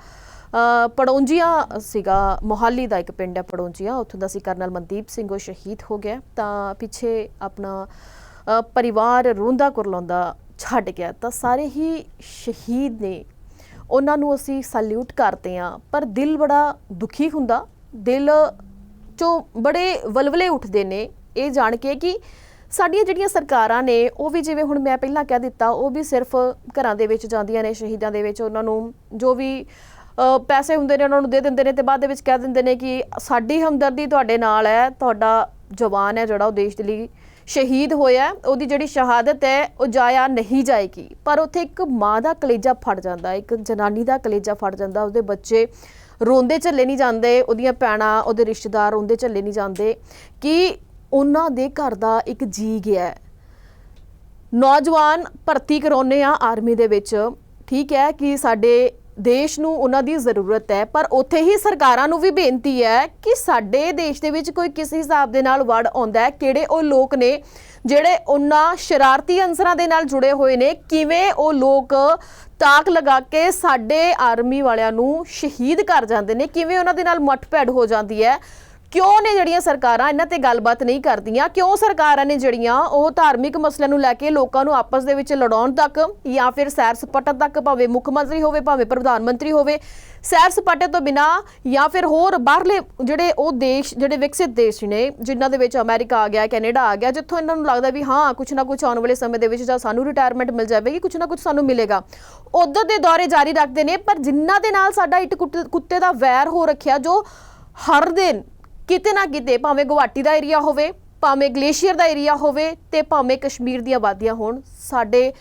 ਪੜੌਂਜੀਆਂ ਸੀਗਾ, ਮੋਹਾਲੀ ਦਾ ਇੱਕ ਪਿੰਡ ਹੈ ਪੜੌਂਜੀਆਂ, ਉੱਥੋਂ ਦਾ ਸੀ ਕਰਨਲ ਮਨਦੀਪ ਸਿੰਘ, ਉਹ ਸ਼ਹੀਦ ਹੋ ਗਿਆ। ਤਾਂ ਪਿੱਛੇ ਆਪਣਾ ਪਰਿਵਾਰ ਰੋਂਦਾ ਕੁਰਲਾਉਂਦਾ ਛੱਡ ਗਿਆ। ਤਾਂ ਸਾਰੇ ਹੀ ਸ਼ਹੀਦ ਨੇ, ਉਹਨਾਂ ਨੂੰ ਅਸੀਂ ਸੈਲੂਟ ਕਰਦੇ ਹਾਂ, ਪਰ ਦਿਲ ਬੜਾ ਦੁਖੀ ਹੁੰਦਾ, ਦਿਲ ਚੋਂ ਬੜੇ ਵਲਵਲੇ ਉੱਠਦੇ ਨੇ ਇਹ ਜਾਣ ਕੇ ਕਿ ਸਾਡੀਆਂ ਜਿਹੜੀਆਂ ਸਰਕਾਰਾਂ ਨੇ ਉਹ ਵੀ, ਜਿਵੇਂ ਹੁਣ ਮੈਂ ਪਹਿਲਾਂ ਕਹਿ ਦਿੱਤਾ, ਉਹ ਵੀ ਸਿਰਫ ਘਰਾਂ ਦੇ ਵਿੱਚ ਜਾਂਦੀਆਂ ਨੇ ਸ਼ਹੀਦਾਂ ਦੇ ਵਿੱਚ, ਉਹਨਾਂ ਨੂੰ ਜੋ ਵੀ ਪੈਸੇ ਹੁੰਦੇ ਨੇ ਉਹਨਾਂ ਨੂੰ ਦੇ ਦਿੰਦੇ ਨੇ ਤੇ ਬਾਅਦ ਦੇ ਵਿੱਚ ਕਹਿ ਦਿੰਦੇ ਨੇ ਕਿ ਸਾਡੀ ਹਮਦਰਦੀ ਤੁਹਾਡੇ ਨਾਲ ਹੈ, ਤੁਹਾਡਾ ਜਵਾਨ ਹੈ ਜਿਹੜਾ ਉਹ ਦੇਸ਼ ਦੇ ਲਈ ਸ਼ਹੀਦ ਹੋਇਆ, ਉਹਦੀ ਜਿਹੜੀ ਸ਼ਹਾਦਤ ਹੈ ਉਹ ਜਾਇਆ ਨਹੀਂ ਜਾਏਗੀ। ਪਰ ਉੱਥੇ ਇੱਕ ਮਾਂ ਦਾ ਕਲੇਜਾ ਫਟ ਜਾਂਦਾ, ਇੱਕ ਜਨਾਨੀ ਦਾ ਕਲੇਜਾ ਫਟ ਜਾਂਦਾ, ਉਹਦੇ ਬੱਚੇ ਰੋਂਦੇ ਝੱਲੇ ਨਹੀਂ ਜਾਂਦੇ, ਉਹਦੀਆਂ ਭੈਣਾਂ, ਉਹਦੇ ਰਿਸ਼ਤੇਦਾਰ ਰੋਂਦੇ ਝੱਲੇ ਨਹੀਂ ਜਾਂਦੇ ਕਿ ਉਹਨਾਂ ਦੇ ਘਰ ਦਾ ਇੱਕ ਜੀ ਗਿਆ। ਨੌਜਵਾਨ ਭਰਤੀ ਕਰਾਉਂਦੇ ਆ ਆਰਮੀ ਦੇ ਵਿੱਚ, ਠੀਕ ਹੈ ਕਿ ਸਾਡੇ ਦੇਸ਼ ਨੂੰ ਉਹਨਾਂ ਦੀ ਜ਼ਰੂਰਤ ਹੈ, ਪਰ ਉੱਥੇ ਹੀ ਸਰਕਾਰਾਂ ਨੂੰ ਵੀ ਬੇਨਤੀ ਹੈ ਕਿ ਸਾਡੇ ਦੇਸ਼ ਦੇ ਵਿੱਚ ਕੋਈ ਕਿਸ ਹਿਸਾਬ ਦੇ ਨਾਲ ਵੜ ਆਉਂਦਾ ਹੈ, ਕਿਹੜੇ ਉਹ ਲੋਕ ਨੇ ਜਿਹੜੇ ਉਹਨਾਂ ਸ਼ਰਾਰਤੀ ਅੰਸਰਾਂ ਦੇ ਨਾਲ ਜੁੜੇ ਹੋਏ ਨੇ, ਕਿਵੇਂ ਉਹ ਲੋਕ ਤਾਕ ਲਗਾ ਕੇ ਸਾਡੇ ਆਰਮੀ ਵਾਲਿਆਂ ਨੂੰ ਸ਼ਹੀਦ ਕਰ ਜਾਂਦੇ ਨੇ, ਕਿਵੇਂ ਉਹਨਾਂ ਦੇ ਨਾਲ ਮੱਠਭੇੜ ਹੋ ਜਾਂਦੀ ਹੈ। ਕਿਉਂ ਨੇ ਜਿਹੜੀਆਂ ਸਰਕਾਰਾਂ ਇਹਨਾਂ ਤੇ ਗੱਲਬਾਤ ਨਹੀਂ ਕਰਦੀਆਂ, ਕਿਉਂ ਸਰਕਾਰਾਂ ਨੇ ਜਿਹੜੀਆਂ ਉਹ ਧਾਰਮਿਕ ਮਸਲਿਆਂ ਨੂੰ ਲੈ ਕੇ ਲੋਕਾਂ ਨੂੰ ਆਪਸ ਦੇ ਵਿੱਚ ਲੜਾਉਣ ਤੱਕ ਜਾਂ ਫਿਰ ਸੈਰ ਸਪਾਟਾ ਤੱਕ, ਭਾਵੇਂ ਮੁੱਖ ਮੰਤਰੀ ਹੋਵੇ ਭਾਵੇਂ ਪ੍ਰਧਾਨ ਮੰਤਰੀ ਹੋਵੇ, ਸੈਰ ਸਪਾਟੇ ਤੋਂ ਬਿਨਾਂ ਜਾਂ ਫਿਰ ਹੋਰ ਬਾਹਰਲੇ ਜਿਹੜੇ ਉਹ ਦੇਸ਼, ਜਿਹੜੇ ਵਿਕਸਿਤ ਦੇਸ਼ ਨੇ ਜਿਨ੍ਹਾਂ ਦੇ ਵਿੱਚ ਅਮਰੀਕਾ ਆ ਗਿਆ, ਕੈਨੇਡਾ ਆ ਗਿਆ, ਜਿੱਥੋਂ ਇਹਨਾਂ ਨੂੰ ਲੱਗਦਾ ਵੀ ਹਾਂ ਕੁਛ ਨਾ ਕੁਛ ਆਉਣ ਵਾਲੇ ਸਮੇਂ ਦੇ ਵਿੱਚ ਜਾਂ ਸਾਨੂੰ ਰਿਟਾਇਰਮੈਂਟ ਮਿਲ ਜਾਵੇਗੀ, ਕੁਛ ਨਾ ਕੁਛ ਸਾਨੂੰ ਮਿਲੇਗਾ, ਉੱਧਰ ਦੇ ਦੌਰੇ ਜਾਰੀ ਰੱਖਦੇ ਨੇ। ਪਰ ਜਿਨ੍ਹਾਂ ਦੇ ਨਾਲ ਸਾਡਾ ਇੱਟ ਕੁੱਤੇ ਦਾ ਵੈਰ ਹੋ ਰੱਖਿਆ, ਜੋ ਹਰ ਦਿਨ ਕਿਤੇ ਨਾ ਕਿਤੇ, ਭਾਵੇਂ ਗੁਹਾਟੀ ਦਾ ਏਰੀਆ ਹੋਵੇ, ਭਾਵੇਂ ਗਲੇਸ਼ੀਅਰ ਦਾ ਏਰੀਆ ਹੋਵੇ ਤੇ ਭਾਵੇਂ ਕਸ਼ਮੀਰ ਦੀਆਂ ਆਬਾਦੀਆਂ ਹੋਣ, ਸਾਡੇ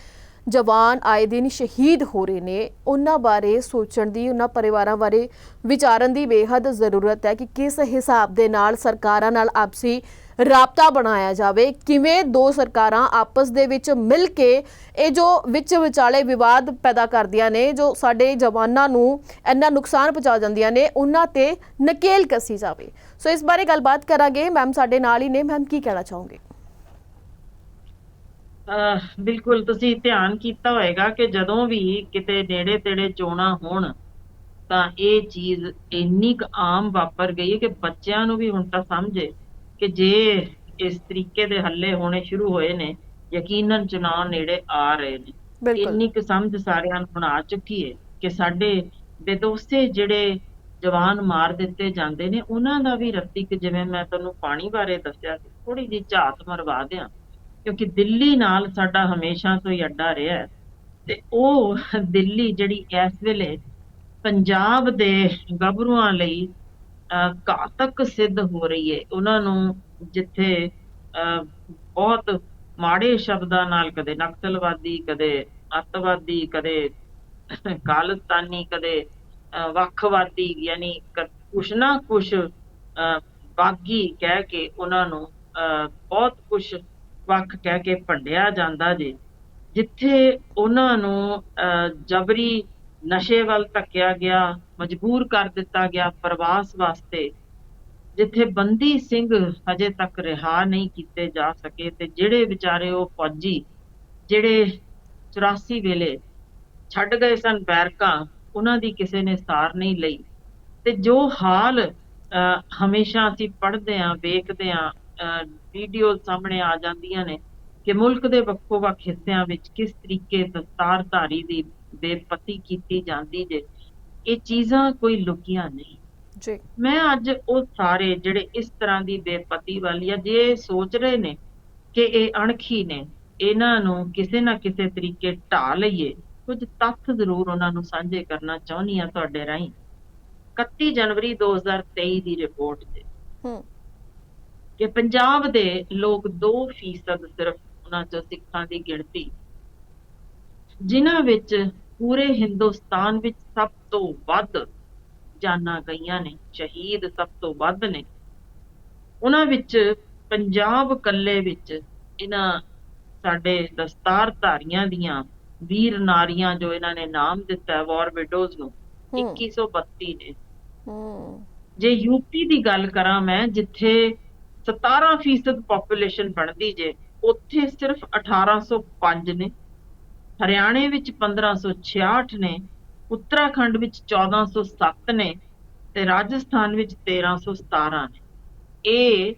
ਜਵਾਨ ਆਏ ਦਿਨ ਸ਼ਹੀਦ ਹੋ ਰਹੇ ਨੇ। ਉਹਨਾਂ ਬਾਰੇ ਸੋਚਣ ਦੀ, ਉਹਨਾਂ ਪਰਿਵਾਰਾਂ ਬਾਰੇ ਵਿਚਾਰਨ ਦੀ ਬੇਹੱਦ ਜ਼ਰੂਰਤ ਹੈ ਕਿ ਕਿਸ ਹਿਸਾਬ ਦੇ ਨਾਲ ਸਰਕਾਰਾਂ ਨਾਲ ਆਪਸੀ ਰਾਬਤਾ ਬਣਾਇਆ ਜਾਵੇ, ਕਿਵੇਂ ਦੋ ਸਰਕਾਰਾਂ ਆਪਸ ਦੇ ਵਿੱਚ ਮਿਲ ਕੇ ਇਹ ਜੋ ਵਿੱਚ ਵਿਚਾਲੇ ਵਿਵਾਦ ਪੈਦਾ ਕਰਦੀਆਂ ਨੇ, ਜੋ ਸਾਡੇ ਜਵਾਨਾਂ ਨੂੰ ਇੰਨਾ ਨੁਕਸਾਨ ਪਹੁੰਚਾ ਜਾਂਦੀਆਂ ਨੇ, ਉਹਨਾਂ ਤੇ ਨਕੇਲ ਕੱਸੀ ਜਾਵੇ। ਸੋ ਇਸ ਬਾਰੇ ਗੱਲਬਾਤ ਕਰਾਂਗੇ, ਮੈਮ ਸਾਡੇ ਨਾਲ ਹੀ ਨੇ। ਮੈਮ ਕੀ ਕਹਿਣਾ ਚਾਹੋਗੇ?
ਬਿਲਕੁਲ, ਤੁਸੀਂ ਧਿਆਨ ਕੀਤਾ ਹੋਏਗਾ ਕਿ ਜਦੋਂ ਵੀ ਕਿਤੇ ਨੇੜੇ ਤੇੜੇ ਚੋਣਾਂ ਹੋਣ ਤਾਂ ਇਹ ਚੀਜ਼ ਇੰਨੀ ਕੁ ਆਮ ਵਾਪਰ ਗਈ ਹੈ ਕਿ ਬੱਚਿਆਂ ਨੂੰ ਵੀ ਹੁਣ ਤਾਂ ਸਮਝੇ ਕਿ ਜੇ ਇਸ ਤਰੀਕੇ ਦੇ ਹੱਲੇ ਹੋਣੇ ਸ਼ੁਰੂ ਹੋਏ ਨੇ, ਯਕੀਨਨ ਚੁਣਾਵ ਨੇੜੇ ਆ ਰਹੇ ਨੇ।
ਬਿਲਕੁਲ
ਇੰਨੀ ਕੁ ਸਮਝ ਸਾਰਿਆਂ ਨੂੰ ਹੁਣ ਆ ਚੁੱਕੀ ਹੈ ਕਿ ਸਾਡੇ ਬੇਦੋਸ਼ੇ ਜਿਹੜੇ ਜਵਾਨ ਮਾਰ ਦਿੱਤੇ ਜਾਂਦੇ ਨੇ, ਉਹਨਾਂ ਦਾ ਵੀ ਰਤੀਕ, ਜਿਵੇਂ ਮੈਂ ਤੁਹਾਨੂੰ ਪਾਣੀ ਬਾਰੇ ਦੱਸਿਆ ਸੀ, ਥੋੜੀ ਜਿਹੀ ਝਾਤ ਮਰਵਾ ਦਿਆਂ, ਕਿਉਂਕਿ ਦਿੱਲੀ ਨਾਲ ਸਾਡਾ ਹਮੇਸ਼ਾ ਤੋਂ ਹੀ ਅੱਡਾ ਰਿਹਾ ਹੈ ਤੇ ਉਹ ਦਿੱਲੀ ਜਿਹੜੀ ਇਸ ਵੇਲੇ ਪੰਜਾਬ ਦੇ ਗੱਭਰੂਆਂ ਲਈ ਘਾਤਕ ਸਿੱਧ ਹੋ ਰਹੀ ਹੈ। ਉਹਨਾਂ ਨੂੰ ਜਿੱਥੇ ਬਹੁਤ ਮਾੜੇ ਸ਼ਬਦਾਂ ਨਾਲ, ਕਦੇ ਨਕਸਲਵਾਦੀ, ਕਦੇ ਅੱਤਵਾਦੀ, ਕਦੇ ਖਾਲਿਸਤਾਨੀ, ਕਦੇ ਵੱਖਵਾਦੀ, ਯਾਨੀ ਕੁਛ ਨਾ ਕੁਛ ਬਾਗੀ ਕਹਿ ਕੇ ਉਹਨਾਂ ਨੂੰ ਬਹੁਤ ਕੁਛ ਵੱਖ ਕਹਿ ਕੇ ਭੰਡਿਆ ਜਾਂਦਾ ਜੇ। ਜਿੱਥੇ ਉਹਨਾਂ ਨੂੰ ਜਬਰੀ ਨਸ਼ੇ ਵੱਲ ਧੱਕਿਆ ਗਿਆ, ਮਜਬੂਰ ਕਰ ਦਿੱਤਾ ਗਿਆ ਪ੍ਰਵਾਸ ਵਾਸਤੇ, ਜਿੱਥੇ ਬੰਦੀ ਸਿੰਘ ਹਜੇ ਤੱਕ ਰਿਹਾ ਨਹੀਂ ਕੀਤੇ ਜਾ ਸਕੇ, ਤੇ ਜਿਹੜੇ ਵਿਚਾਰੇ ਉਹ ਫੌਜੀ ਜਿਹੜੇ 84 ਵੇਲੇ ਛੱਡ ਗਏ ਸਨ ਬੈਰਕਾਂ, ਉਹਨਾਂ ਦੀ ਕਿਸੇ ਨੇ ਸਾਰ ਨਹੀਂ ਲਈ। ਤੇ ਜੋ ਹਾਲ ਹਮੇਸ਼ਾ ਅਸੀਂ ਪੜ੍ਹਦੇ ਹਾਂ, ਵੇਖਦੇ ਹਾਂ, ਵੀਡੀਓ ਸਾਹਮਣੇ ਆ ਜਾਂਦੀਆਂ ਨੇ ਕਿ ਮੁਲਕ ਦੇ ਵੱਖੋ ਵੱਖ ਹਿੱਸਿਆਂ ਵਿੱਚ ਕਿਸ ਤਰੀਕੇ ਦਸਤਾਰਧਾਰੀ ਦੀ ਬੇਪਤੀ ਕੀਤੀ ਜਾਂਦੀ ਜੇ, ਇਹ ਚੀਜ਼ਾਂ ਕੋਈ ਲੁਕੀਆਂ ਨਹੀਂ
ਜੀ। ਮੈਂ
ਅੱਜ ਉਹ ਸਾਰੇ ਜਿਹੜੇ ਇਸ ਤਰ੍ਹਾਂ ਦੀ ਬੇਪਤੀ ਵਾਲੀ ਆ, ਜੇ ਸੋਚ ਰਹੇ ਨੇ ਕਿ ਇਹ ਅਣਖੀ ਨੇ, ਇਹਨਾਂ ਨੂੰ ਕਿਸੇ ਨਾ ਕਿਸੇ ਤਰੀਕੇ ਢਾ ਲਈਏ, ਕੁਝ ਤੱਥ ਜ਼ਰੂਰ ਉਹਨਾਂ ਨੂੰ ਸਾਂਝੇ ਕਰਨਾ ਚਾਹੁੰਦੀ ਆ ਤੁਹਾਡੇ ਰਾਹੀਂ। 31 ਜਨਵਰੀ 2023 ਦੀ ਰਿਪੋਰਟ ਤੇ ਕਿ ਪੰਜਾਬ ਦੇ ਲੋਕ 2% ਸਿਰਫ ਉਹਨਾਂ ਚੋਂ ਸਿੱਖਾਂ ਦੀ ਗਿਣਤੀ, ਜਿਨ੍ਹਾਂ ਵਿੱਚ ਪੂਰੇ ਹਿੰਦੁਸਤਾਨ ਵਿੱਚ ਸਭ ਤੋਂ ਵੱਧ ਜਾਨਾਂ ਗਈਆਂ ਨੇ, ਸ਼ਹੀਦ ਸਭ ਤੋਂ ਵੱਧ ਨੇ। ਉਹਨਾਂ ਵਿੱਚ ਪੰਜਾਬ ਇਕੱਲੇ ਵਿੱਚ ਇਹਨਾਂ ਸਾਡੇ ਦਸਤਾਰਧਾਰੀਆਂ ਦੀਆਂ ਵੀਰ ਨਾਰੀਆਂ ਜੋ ਇਹਨਾਂ ਨੇ ਨਾਮ ਦਿੱਤਾ ਵਾਰ ਵਿਡੋਜ਼ ਨੂੰ,
ਹੂੰ
2132 ਨੇ।
ਹੂੰ
ਜੇ ਯੂਪੀ ਦੀ ਗੱਲ ਕਰਾਂ ਮੈਂ, ਜਿੱਥੇ 17% ਪੋਪੂਲੇਸ਼ਨ ਬਣਦੀ ਜੇ, ਉੱਥੇ ਸਿਰਫ 1805 ਨੇ। ਹਰਿਆਣੇ ਵਿੱਚ 1566 ਨੇ, ਉੱਤਰਾਖੰਡ ਵਿੱਚ 1407 ਨੇ ਤੇ ਰਾਜਸਥਾਨ ਵਿੱਚ 1317 ਨੇ। ਇਹ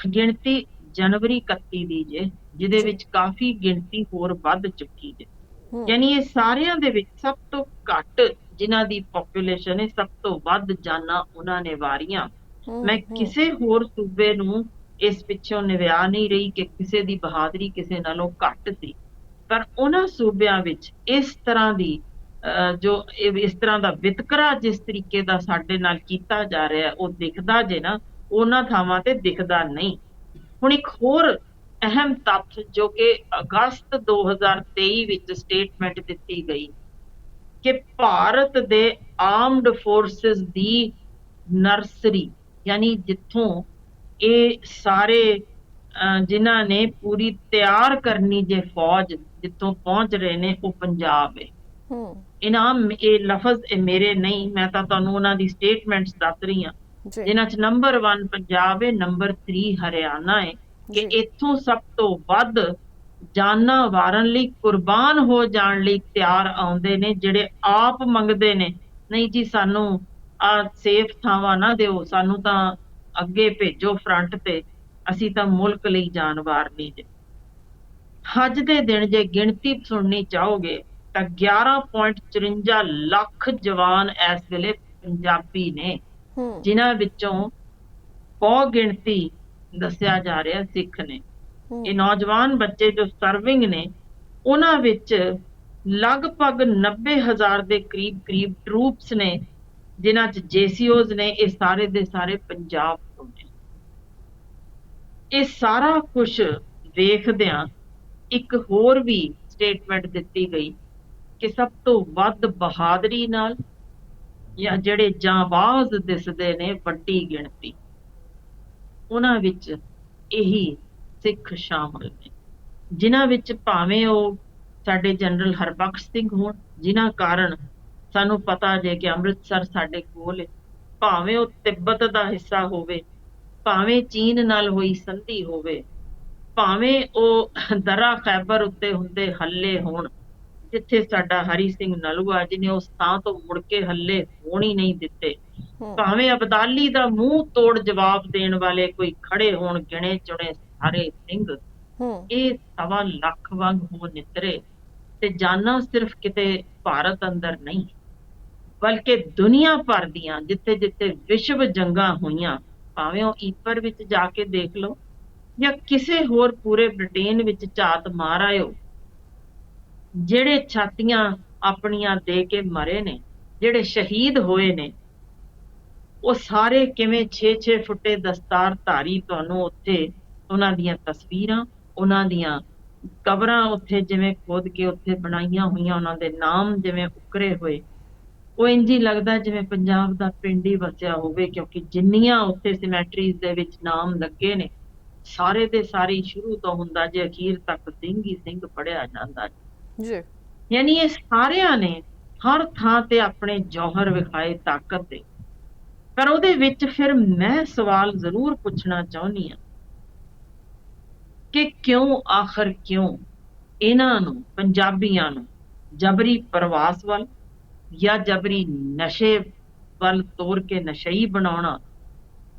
ਗਿਣਤੀ ਜਨਵਰੀ 31 ਦੀ ਜੇ, ਜਿਹਦੇ
ਜੀ
ਵਿੱਚ ਕਾਫੀ ਗਿਣਤੀ ਹੋਰ ਵੱਧ ਚੁੱਕੀ ਜੇ।
ਹੂੰ
ਯਾਨੀ ਇਹ ਸਾਰਿਆਂ ਦੇ ਵਿੱਚ ਸਭ ਤੋਂ ਘੱਟ ਜਿਨ੍ਹਾਂ ਦੀ ਪੋਪੂਲੇਸ਼ਨ ਹੈ, ਸਭ ਤੋਂ ਵੱਧ ਜਾਨਾਂ ਉਹਨਾਂ ਨੇ ਵਾਰੀਆਂ। ਮੈਂ
ਹੂੰ
ਕਿਸੇ ਹੋਰ ਸੂਬੇ ਨੂੰ ਇਸ ਪਿੱਛੋਂ ਨਿਵਿਆ ਨਹੀਂ ਰਹੀ ਕਿ ਕਿਸੇ ਦੀ ਬਹਾਦਰੀ ਕਿਸੇ ਨਾਲੋਂ ਘੱਟ ਸੀ, ਪਰ ਉਹਨਾਂ ਸੂਬਿਆਂ ਵਿੱਚ ਇਸ ਤਰ੍ਹਾਂ ਦੀ ਇਸ ਤਰ੍ਹਾਂ ਦਾ ਵਿਤਕਰਾ ਜਿਸ ਤਰੀਕੇ ਦਾ ਸਾਡੇ ਨਾਲ ਕੀਤਾ ਜਾ ਰਿਹਾ ਉਹ ਦਿਖਦਾ ਜੇ ਨਾ, ਉਹਨਾਂ ਥਾਵਾਂ ਤੇ ਦਿਖਦਾ ਨਹੀਂ। ਹੁਣ ਇੱਕ ਹੋਰ ਅਹਿਮ ਤੱਥ ਜੋ ਕਿ ਅਗਸਤ 2023 ਵਿੱਚ ਸਟੇਟਮੈਂਟ ਦਿੱਤੀ ਗਈ ਕਿ ਭਾਰਤ ਦੇ ਆਰਮਡ ਫੋਰਸਿਸ ਦੀ ਨਰਸਰੀ, ਯਾਨੀ ਜਿੱਥੋਂ ਇਹ ਸਾਰੇ ਜਿਨ੍ਹਾਂ ਨੇ ਪੂਰੀ ਤਿਆਰ ਕਰਨੀ ਜੇ ਫੌਜ ਜਿੱਥੋਂ ਪਹੁੰਚ ਰਹੇ ਨੇ, ਉਹ ਪੰਜਾਬ ਹੈ।
ਹੂੰ
ਇਹ ਲਫ਼ਜ਼ ਇਹ ਮੇਰੇ ਨਹੀਂ, ਮੈਂ ਤਾਂ ਤੁਹਾਨੂੰ ਉਹਨਾਂ ਦੀ ਸਟੇਟਮੈਂਟਸ ਦੱਸ ਰਹੀ ਹਾਂ,
ਜੀ
ਜਿਨ੍ਹਾਂ 'ਚ ਨੰਬਰ 1 ਪੰਜਾਬ ਹੈ, ਨੰਬਰ 3 ਹਰਿਆਣਾ ਹੈ, ਕਿ
ਜੀ
ਇੱਥੋਂ ਸਭ ਤੋਂ ਵੱਧ ਜਾਨਾਂ ਵਾਰਨ ਲਈ, ਕੁਰਬਾਨ ਹੋ ਜਾਣ ਲਈ ਤਿਆਰ ਆਉਂਦੇ ਨੇ, ਜਿਹੜੇ ਆਪ ਮੰਗਦੇ ਨੇ ਨਹੀਂ ਜੀ ਸਾਨੂੰ ਸੇਫ ਥਾਵਾਂ ਨਾ ਦਿਓ, ਸਾਨੂੰ ਤਾਂ ਅੱਗੇ ਭੇਜੋ ਫਰੰਟ ਤੇ, ਅਸੀਂ ਤਾਂ ਮੁਲਕ ਲਈ ਜਾਨ ਵਾਰਨੀ ਜੇ। ਅੱਜ ਦੇ ਦਿਨ ਜੇ ਗਿਣਤੀ ਸੁਣਨੀ ਚਾਹੋਗੇ ਤਾਂ 11.54 ਲੱਖ ਜਵਾਨ ਇਸ ਵੇਲੇ ਪੰਜਾਬੀ ਨੇ,
ਹੂੰ
ਜਿਨ੍ਹਾਂ ਵਿੱਚੋਂ ਬਹੁ ਗਿਣਤੀ ਦੱਸਿਆ ਜਾ ਰਿਹਾ ਸਿੱਖ ਨੇ।
ਹੂੰ
ਇਹ ਨੌਜਵਾਨ ਬੱਚੇ ਜੋ ਸਰਵਿੰਗ ਨੇ, ਉਹਨਾਂ ਵਿੱਚ ਲਗਭਗ 90,000 ਦੇ ਕਰੀਬ ਟਰੂਪਸ ਨੇ, ਜਿਨ੍ਹਾਂ 'ਚ JCOs ਨੇ, ਇਹ ਸਾਰੇ ਦੇ ਸਾਰੇ ਪੰਜਾਬ ਤੋਂ ਨੇ। ਇਹ ਸਾਰਾ ਕੁਝ ਵੇਖਦਿਆਂ ਇੱਕ ਹੋਰ ਵੀ ਸਟੇਟਮੈਂਟ ਦਿੱਤੀ ਗਈ ਕਿ ਸਭ ਤੋਂ ਵੱਧ ਬਹਾਦਰੀ ਨਾਲ ਜਾਂ ਜਿਹੜੇ ਜਾਂਬਾਜ਼ ਦਿਸਦੇ ਨੇ ਵੱਡੀ ਗਿਣਤੀ, ਉਹਨਾਂ ਵਿੱਚ ਇਹੀ ਸਿੱਖ ਸ਼ਾਮਲ ਨੇ, ਜਿਨ੍ਹਾਂ ਵਿੱਚ ਭਾਵੇਂ ਉਹ ਸਾਡੇ ਜਨਰਲ ਹਰਬਖਸ਼ ਸਿੰਘ ਹੋਣ, ਜਿਨ੍ਹਾਂ ਕਾਰਨ ਸਾਨੂੰ ਪਤਾ ਜੇ ਕਿ ਅੰਮ੍ਰਿਤਸਰ ਸਾਡੇ ਕੋਲ ਹੈ, ਭਾਵੇਂ ਉਹ ਤਿੱਬਤ ਦਾ ਹਿੱਸਾ ਹੋਵੇ, ਭਾਵੇਂ ਚੀਨ ਨਾਲ ਹੋਈ ਸੰਧੀ ਹੋਵੇ, ਭਾਵੇਂ ਉਹ ਦਰਾ ਖੈਬਰ ਉੱਤੇ ਹੁੰਦੇ ਹੱਲੇ ਹੋਣ, ਜਿੱਥੇ ਸਾਡਾ ਹਰੀ ਸਿੰਘ ਨਲੂਆ ਜਿਹਨੇ ਉਸ ਥਾਂ ਤੋਂ ਮੁੜ ਕੇ ਹੱਲੇ ਹੋਣ ਹੀ ਨਹੀਂ ਦਿੱਤੇ, ਭਾਵੇਂ ਅਬਦਾਲੀ ਦਾ ਮੂੰਹ ਤੋੜ ਜਵਾਬ ਦੇਣ ਵਾਲੇ ਕੋਈ ਖੜੇ ਹੋਣ, ਗਿਣੇ ਚੁਣੇ ਸਾਰੇ ਸਿੰਘ, ਇਹ 1.25 ਲੱਖ ਵਾਂਗ ਹੋ ਨਿਤਰੇ। ਤੇ ਜਾਨਾਂ ਸਿਰਫ ਕਿਤੇ ਭਾਰਤ ਅੰਦਰ ਨਹੀਂ, ਬਲਕਿ ਦੁਨੀਆ ਭਰ ਦੀਆਂ ਜਿੱਥੇ ਜਿੱਥੇ ਵਿਸ਼ਵ ਜੰਗਾਂ ਹੋਈਆਂ, ਭਾਵੇਂ ਉਹ ਈਪਰ ਵਿੱਚ ਜਾ ਕੇ ਦੇਖ ਲਓ ਜਾਂ ਕਿਸੇ ਹੋਰ ਪੂਰੇ ਬ੍ਰਿਟੇਨ ਵਿੱਚ ਝਾਤ ਮਾਰ ਆਇਓ, ਜਿਹੜੇ ਛਾਤੀਆਂ ਆਪਣੀਆਂ ਦੇ ਕੇ ਮਰੇ ਨੇ, ਜਿਹੜੇ ਸ਼ਹੀਦ ਹੋਏ ਨੇ, ਉਹ ਸਾਰੇ ਕਿਵੇਂ 6-6 ਫੁੱਟੇ ਦਸਤਾਰਧਾਰੀ ਤੁਹਾਨੂੰ ਉੱਥੇ ਉਹਨਾਂ ਦੀਆਂ ਤਸਵੀਰਾਂ, ਉਹਨਾਂ ਦੀਆਂ ਕਬਰਾਂ ਉੱਥੇ ਜਿਵੇਂ ਖੋਦ ਕੇ ਉੱਥੇ ਬਣਾਈਆਂ ਹੋਈਆਂ, ਉਹਨਾਂ ਦੇ ਨਾਮ ਜਿਵੇਂ ਉਕਰੇ ਹੋਏ, ਉਹ ਇੰਝ ਹੀ ਲੱਗਦਾ ਜਿਵੇਂ ਪੰਜਾਬ ਦਾ ਪਿੰਡ ਹੀ ਵਸਿਆ ਹੋਵੇ, ਕਿਉਂਕਿ ਜਿੰਨੀਆਂ ਉੱਥੇ ਸਿਮੈਟਰੀਜ਼ ਦੇ ਵਿੱਚ ਨਾਮ ਲੱਗੇ ਨੇ, ਸਾਰੇ ਦੇ ਸਾਰੇ ਸ਼ੁਰੂ ਤੋਂ ਹੁੰਦਾ ਜੇ ਅਖੀਰ ਤੱਕ ਸਿੰਘ ਹੀ ਸਿੰਘ ਪੜਿਆ ਜਾਂਦਾ
ਜੀ।
ਯਾਨੀ ਇਹ ਸਾਰਿਆਂ ਨੇ ਹਰ ਥਾਂ ਤੇ ਆਪਣੇ ਜੌਹਰ ਵਿਖਾਏ ਤਾਕਤ ਦੇ। ਪਰ ਉਹਦੇ ਵਿੱਚ ਫਿਰ ਮੈਂ ਸਵਾਲ ਜ਼ਰੂਰ ਪੁੱਛਣਾ ਚਾਹੁੰਦੀ ਹਾਂ ਕਿ ਕਿਉਂ, ਆਖਰ ਕਿਉਂ ਇਹਨਾਂ ਨੂੰ, ਪੰਜਾਬੀਆਂ ਨੂੰ ਜਬਰੀ ਪ੍ਰਵਾਸ ਵੱਲ ਜਾਂ ਜਬਰੀ ਨਸ਼ੇ ਵੱਲ ਤੋਰ ਕੇ ਨਸ਼ਈ ਬਣਾਉਣਾ,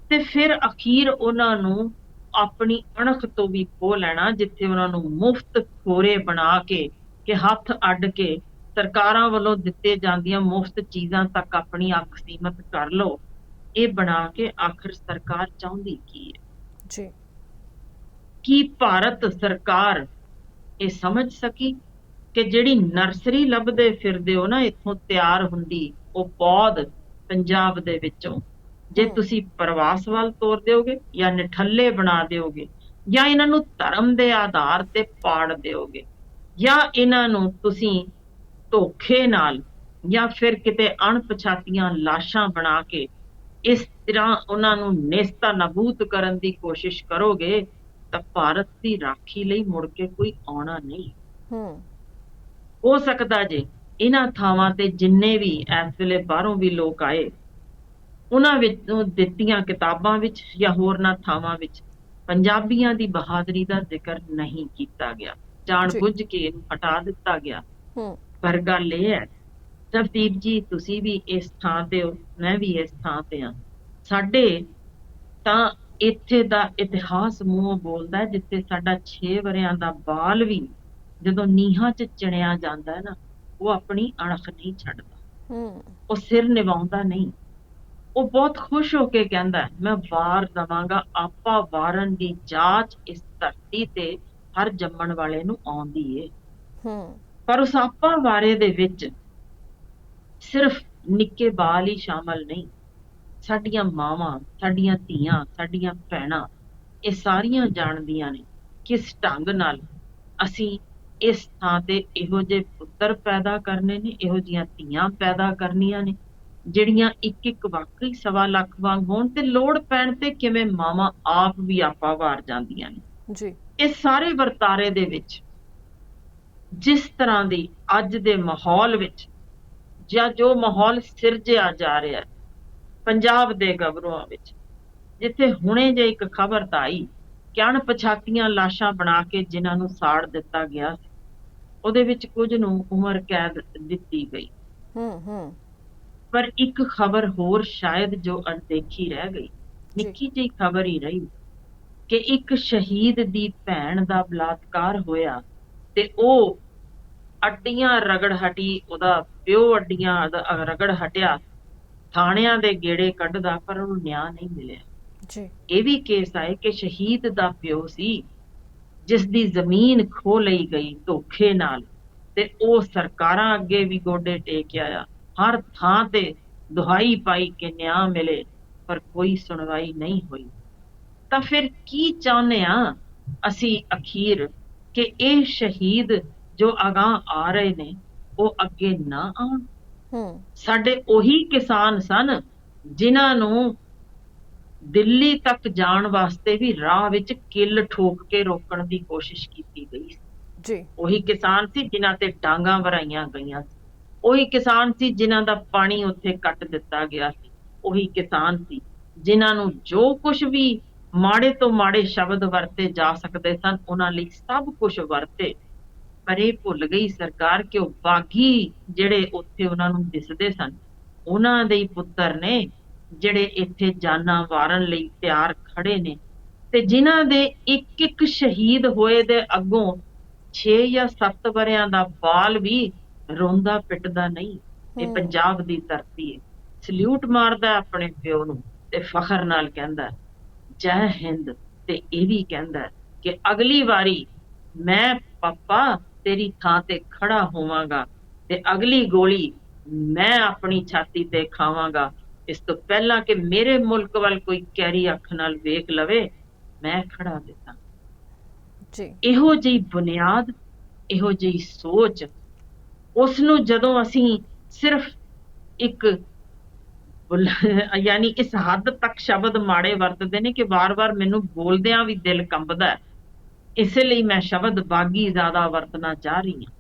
ਤੇ ਫਿਰ ਅਖੀਰ ਉਹਨਾਂ ਨੂੰ ਆਪਣੀ ਅਣਖ ਤੋਂ ਵੀ ਖੋਹ ਲੈਣਾ, ਜਿੱਥੇ ਉਹਨਾਂ ਨੂੰ ਮੁਫਤ ਖੋਰੇ ਬਣਾ ਕੇ ਕਿ ਹੱਥ ਅੱਡ ਕੇ ਸਰਕਾਰਾਂ ਵੱਲੋਂ ਦਿੱਤੇ ਜਾਂਦੀਆਂ ਮੁਫਤ ਚੀਜ਼ਾਂ ਤੱਕ ਆਪਣੀ ਅੱਖ ਸੀਮਤ ਕਰ ਲਓ। ਇਹ ਬਣਾ ਕੇ ਆਖਰ ਸਰਕਾਰ ਚਾਹੁੰਦੀ ਕੀ ਹੈ
ਜੀ?
ਕੀ ਭਾਰਤ ਸਰਕਾਰ ਇਹ ਸਮਝ ਸਕੀ ਕਿ ਜਿਹੜੀ ਨਰਸਰੀ ਲੱਭਦੇ ਫਿਰਦੇ ਹੋ ਨਾ, ਇੱਥੋਂ ਤਿਆਰ ਹੁੰਦੀ ਉਹ ਪੌਦ ਪੰਜਾਬ ਦੇ ਵਿੱਚੋਂ, ਜੇ ਤੁਸੀਂ ਪ੍ਰਵਾਸ ਵੱਲ ਤੋਰ ਦਿਓਗੇ ਜਾਂ ਨਿਠੱਲੇ ਬਣਾ ਦਿਓਗੇ ਜਾਂ ਇਹਨਾਂ ਨੂੰ ਧਰਮ ਦੇ ਆਧਾਰ ਤੇ ਪਾੜ ਦਿਓਗੇ ਜਾਂ ਇਹਨਾਂ ਨੂੰ ਤੁਸੀਂ ਧੋਖੇ ਨਾਲ ਜਾਂ ਫਿਰ ਕਿਤੇ ਅਣਪਛਾਤੀਆਂ ਲਾਸ਼ਾਂ ਬਣਾ ਕੇ ਇਸ ਤਰ੍ਹਾਂ ਉਹਨਾਂ ਨੂੰ ਨੇਸਤਾ ਨਾਬੂਦ ਕਰਨ ਦੀ ਕੋਸ਼ਿਸ਼ ਕਰੋਗੇ ਤਾਂ ਭਾਰਤ ਦੀ ਰਾਖੀ ਲਈ ਮੁੜ ਕੇ ਕੋਈ ਆਉਣਾ ਨਹੀਂ।
ਹੂੰ
ਹੋ ਸਕਦਾ ਜੇ ਇਹਨਾਂ ਥਾਵਾਂ ਤੇ ਜਿੰਨੇ ਵੀ ਇਸ ਵੇਲੇ ਬਾਹਰੋਂ ਵੀ ਲੋਕ ਆਏ, ਉਹਨਾਂ ਵਿੱਚੋਂ ਦਿੱਤੀਆਂ ਕਿਤਾਬਾਂ ਵਿੱਚ ਜਾਂ ਹੋਰਨਾਂ ਥਾਵਾਂ ਵਿੱਚ ਪੰਜਾਬੀਆਂ ਦੀ ਬਹਾਦਰੀ ਦਾ ਜ਼ਿਕਰ ਨਹੀਂ ਕੀਤਾ ਗਿਆ, ਜਾਣ
ਜੀ
ਬੁੱਝ ਕੇ ਇਹਨੂੰ ਹਟਾ ਦਿੱਤਾ ਗਿਆ।
ਹੂੰ
ਪਰ ਗੱਲ ਇਹ ਹੈ, ਨਵਦੀਪ ਜੀ ਤੁਸੀਂ ਵੀ ਇਸ ਥਾਂ ਤੇ ਹੋ, ਮੈਂ ਵੀ ਇਸ ਥਾਂ ਤੇ ਹਾਂ। ਸਾਡੇ ਤਾਂ ਇੱਥੇ ਦਾ ਇਤਿਹਾਸ ਮੂੰਹੋਂ ਬੋਲਦਾ ਹੈ, ਜਿੱਥੇ ਸਾਡਾ 6 ਵਰਿਆਂ ਦਾ ਬਾਲ ਵੀ ਜਦੋਂ ਨੀਹਾਂ 'ਚ ਚਿਣਿਆ ਜਾਂਦਾ ਹੈ ਨਾ, ਉਹ ਆਪਣੀ ਅਣਖ ਨਹੀਂ ਛੱਡਦਾ,
ਹੂੰ
ਉਹ ਸਿਰ ਨਿਵਾਉਂਦਾ ਨਹੀਂ। ਉਹ ਬਹੁਤ ਖੁਸ਼ ਹੋ ਕੇ ਕਹਿੰਦਾ ਹੈ, ਮੈਂ ਵਾਰ ਦੇਵਾਂਗਾ, ਆਪਾ ਵਾਰਨ ਦੀ ਜਾਚ ਇਸ ਧਰਤੀ ਤੇ ਹਰ ਜੰਮਣ ਵਾਲੇ ਨੂੰ ਆਉਂਦੀ ਏ।
ਹੂੰ
ਪਰ ਉਸ ਆਪਾ ਵਾਰੇ ਦੇ ਵਿੱਚ ਸਿਰਫ ਨਿੱਕੇ ਬਾਲ ਹੀ ਸ਼ਾਮਲ ਨਹੀਂ, ਸਾਡੀਆਂ ਮਾਵਾਂ, ਸਾਡੀਆਂ ਧੀਆਂ, ਸਾਡੀਆਂ ਭੈਣਾਂ ਇਹ ਸਾਰੀਆਂ ਜਾਣਦੀਆਂ ਨੇ ਕਿਸ ਢੰਗ ਨਾਲ ਅਸੀਂ ਇਸ ਥਾਂ ਤੇ ਇਹੋ ਜਿਹੇ ਪੁੱਤਰ ਪੈਦਾ ਕਰਨੇ ਨੇ, ਇਹੋ ਜਿਹੀਆਂ ਧੀਆਂ ਪੈਦਾ ਕਰਨੀਆਂ ਨੇ ਜਿਹੜੀਆਂ ਇੱਕ ਇੱਕ ਵਾਕਈ 1.25 ਲੱਖ ਵਾਂਗ ਹੋਣ, ਤੇ ਲੋੜ ਪੈਣ ਤੇ ਕਿਵੇਂ ਮਾਵਾਂ ਆਪ ਵੀ ਆਪਾ ਵਾਰ ਜਾਂਦੀਆਂ ਨੇ।
ਜੀ
ਇਸ ਸਾਰੇ ਵਰਤਾਰੇ ਦੇ ਵਿੱਚ ਜਿਸ ਤਰ੍ਹਾਂ ਦੀ ਅੱਜ ਦੇ ਮਾਹੌਲ ਵਿੱਚ ਜਾਂ ਜੋ ਮਾਹੌਲ ਸਿਰਜਿਆ ਜਾ ਰਿਹਾ ਹੈ ਪੰਜਾਬ ਦੇ ਗੱਭਰੂਆਂ ਵਿੱਚ, ਜਿੱਥੇ ਹੁਣੇ ਜੇ ਇੱਕ ਖਬਰ ਤਾਂ ਆਈ ਕਿ ਅਣਪਛਾਤੀਆਂ ਲਾਸ਼ਾਂ ਬਣਾ ਕੇ ਜਿਨ੍ਹਾਂ ਨੂੰ ਸਾੜ ਦਿੱਤਾ ਗਿਆ ਸੀ, ਉਹਦੇ ਵਿੱਚ ਕੁਝ ਨੂੰ ਉਮਰ ਕੈਦ ਦਿੱਤੀ ਗਈ।
ਹੂੰ ਹੂੰ
ਪਰ ਇੱਕ ਖਬਰ ਹੋਰ ਸ਼ਾਇਦ ਜੋ ਅਣਦੇਖੀ ਰਹਿ ਗਈ,
ਜੀ
ਨਿੱਕੀ ਜਿਹੀ ਖਬਰ ਹੀ ਰਹੀ, ਕਿ ਇੱਕ ਸ਼ਹੀਦ ਦੀ ਭੈਣ ਦਾ ਬਲਾਤਕਾਰ ਹੋਇਆ ਤੇ ਉਹ ਅੱਡੀਆਂ ਰਗੜ ਹਟੀ, ਉਹਦਾ ਪਿਓ ਅੱਡੀਆਂ ਰਗੜ ਹਟਿਆ, ਥਾਣਿਆਂ ਦੇ ਗੇੜੇ ਕੱਢਦਾ, ਪਰ ਉਹਨੂੰ ਨਿਆਂ ਨਹੀਂ ਮਿਲਿਆ।
ਜੀ
ਇਹ ਵੀ ਕੇਸ ਆਏ ਕਿ ਸ਼ਹੀਦ ਦਾ ਪਿਓ ਸੀ ਜਿਸ ਦੀ ਜ਼ਮੀਨ ਖੋਹ ਲਈ ਗਈ ਧੋਖੇ ਨਾਲ, ਤੇ ਉਹ ਸਰਕਾਰਾਂ ਅੱਗੇ ਵੀ ਗੋਡੇ ਟੇਕ ਆਇਆ, ਹਰ ਥਾਂ ਤੇ ਦੁਹਾਈ ਪਾਈ ਕਿ ਨਿਆਂ ਮਿਲੇ, ਪਰ ਕੋਈ ਸੁਣਵਾਈ ਨਹੀਂ ਹੋਈ। ਤਾਂ ਫਿਰ ਕੀ ਚਾਹੁੰਦੇ ਆ ਅਸੀਂ ਅਖੀਰ, ਕਿ ਇਹ ਸ਼ਹੀਦ ਜੋ ਅਗਾਂਹ ਆ ਰਹੇ ਨੇ ਉਹ ਅੱਗੇ ਨਾ ਆਉਣ।
ਹੂੰ
ਸਾਡੇ ਉਹੀ ਕਿਸਾਨ ਸਨ ਜਿਨ੍ਹਾਂ ਨੂੰ ਦਿੱਲੀ ਤੱਕ ਜਾਣ ਵਾਸਤੇ ਵੀ ਰਾਹ ਵਿੱਚ ਕਿੱਲ ਠੋਕ ਕੇ ਰੋਕਣ ਦੀ ਕੋਸ਼ਿਸ਼ ਕੀਤੀ ਗਈ ਸੀ।
ਜੀ
ਉਹੀ ਕਿਸਾਨ ਸੀ ਜਿਨ੍ਹਾਂ ਤੇ ਡਾਂਗਾਂ ਵਰਾਈਆਂ ਗਈਆਂ ਸੀ, ਉਹੀ ਕਿਸਾਨ ਸੀ ਜਿਨ੍ਹਾਂ ਦਾ ਪਾਣੀ ਉੱਥੇ ਕੱਟ ਦਿੱਤਾ ਗਿਆ ਸੀ, ਉਹੀ ਕਿਸਾਨ ਸੀ ਜਿਨ੍ਹਾਂ ਨੂੰ ਜੋ ਕੁਝ ਵੀ ਮਾੜੇ ਤੋਂ ਮਾੜੇ ਸ਼ਬਦ ਵਰਤੇ ਜਾ ਸਕਦੇ ਸਨ ਉਹਨਾਂ ਲਈ ਸਭ ਕੁਝ ਵਰਤੇ। ਪਰ ਇਹ ਭੁੱਲ ਗਈ ਸਰਕਾਰ ਕਿ ਉਹ ਬਾਗੀ ਜਿਹੜੇ ਉੱਥੇ ਉਹਨਾਂ ਨੂੰ ਦਿਸਦੇ ਸਨ, ਉਹਨਾਂ ਦੇ ਹੀ ਪੁੱਤਰ ਨੇ ਜਿਹੜੇ ਇੱਥੇ ਜਾਨਾਂ ਵਾਰਨ ਲਈ ਤਿਆਰ ਖੜੇ ਨੇ, ਤੇ ਜਿਨ੍ਹਾਂ ਦੇ ਇੱਕ ਇੱਕ ਸ਼ਹੀਦ ਹੋਏ ਦੇ ਅੱਗੋਂ 6 ਜਾਂ 7 ਵਰਿਆਂ ਦਾ ਬਾਲ ਵੀ ਰੋਂਦਾ ਪਿੱਟਦਾ ਨਹੀਂ। ਇਹ ਪੰਜਾਬ ਦੀ ਧਰਤੀ ਹੈ, ਸਲੂਟ ਮਾਰਦਾ ਆਪਣੇ ਪਿਓ ਨੂੰ ਤੇ ਫਖਰ ਨਾਲ ਕਹਿੰਦਾ ਜੈ ਹਿੰਦ, ਤੇ ਇਹ ਵੀ ਕਹਿੰਦਾ ਕਿ ਅਗਲੀ ਵਾਰੀ ਮੈਂ ਪਾਪਾ ਤੇਰੀ ਥਾਂ ਤੇ ਖੜਾ ਹੋਵਾਂਗਾ ਤੇ ਅਗਲੀ ਗੋਲੀ ਮੈਂ ਆਪਣੀ ਛਾਤੀ ਤੇ ਖਾਵਾਂਗਾ, ਇਸ ਤੋਂ ਪਹਿਲਾਂ ਕਿ ਮੇਰੇ ਮੁਲਕ ਵੱਲ ਕੋਈ ਕੈਰੀ ਅੱਖ ਨਾਲ ਵੇਖ ਲਵੇ, ਮੈਂ ਖੜਾ ਦਿੱਤਾ।
ਜੀ
ਇਹੋ ਜਿਹੀ ਬੁਨਿਆਦ, ਇਹੋ ਜਿਹੀ ਸੋਚ, ਉਸ ਨੂੰ ਜਦੋਂ ਅਸੀਂ ਸਿਰਫ ਇੱਕ ਯਾਨੀ ਇਸ ਹੱਦ ਤੱਕ ਸ਼ਬਦ ਮਾੜੇ ਵਰਤਦੇ ਨੇ ਕਿ ਵਾਰ-ਵਾਰ ਮੈਨੂੰ ਬੋਲਦਿਆਂ ਵੀ ਦਿਲ ਕੰਬਦਾ ਹੈ, ਇਸੇ ਲਈ ਮੈਂ ਸ਼ਬਦ ਬਾਗੀ ਜ਼ਿਆਦਾ ਵਰਤਣਾ ਚਾਹ ਰਹੀ ਹਾਂ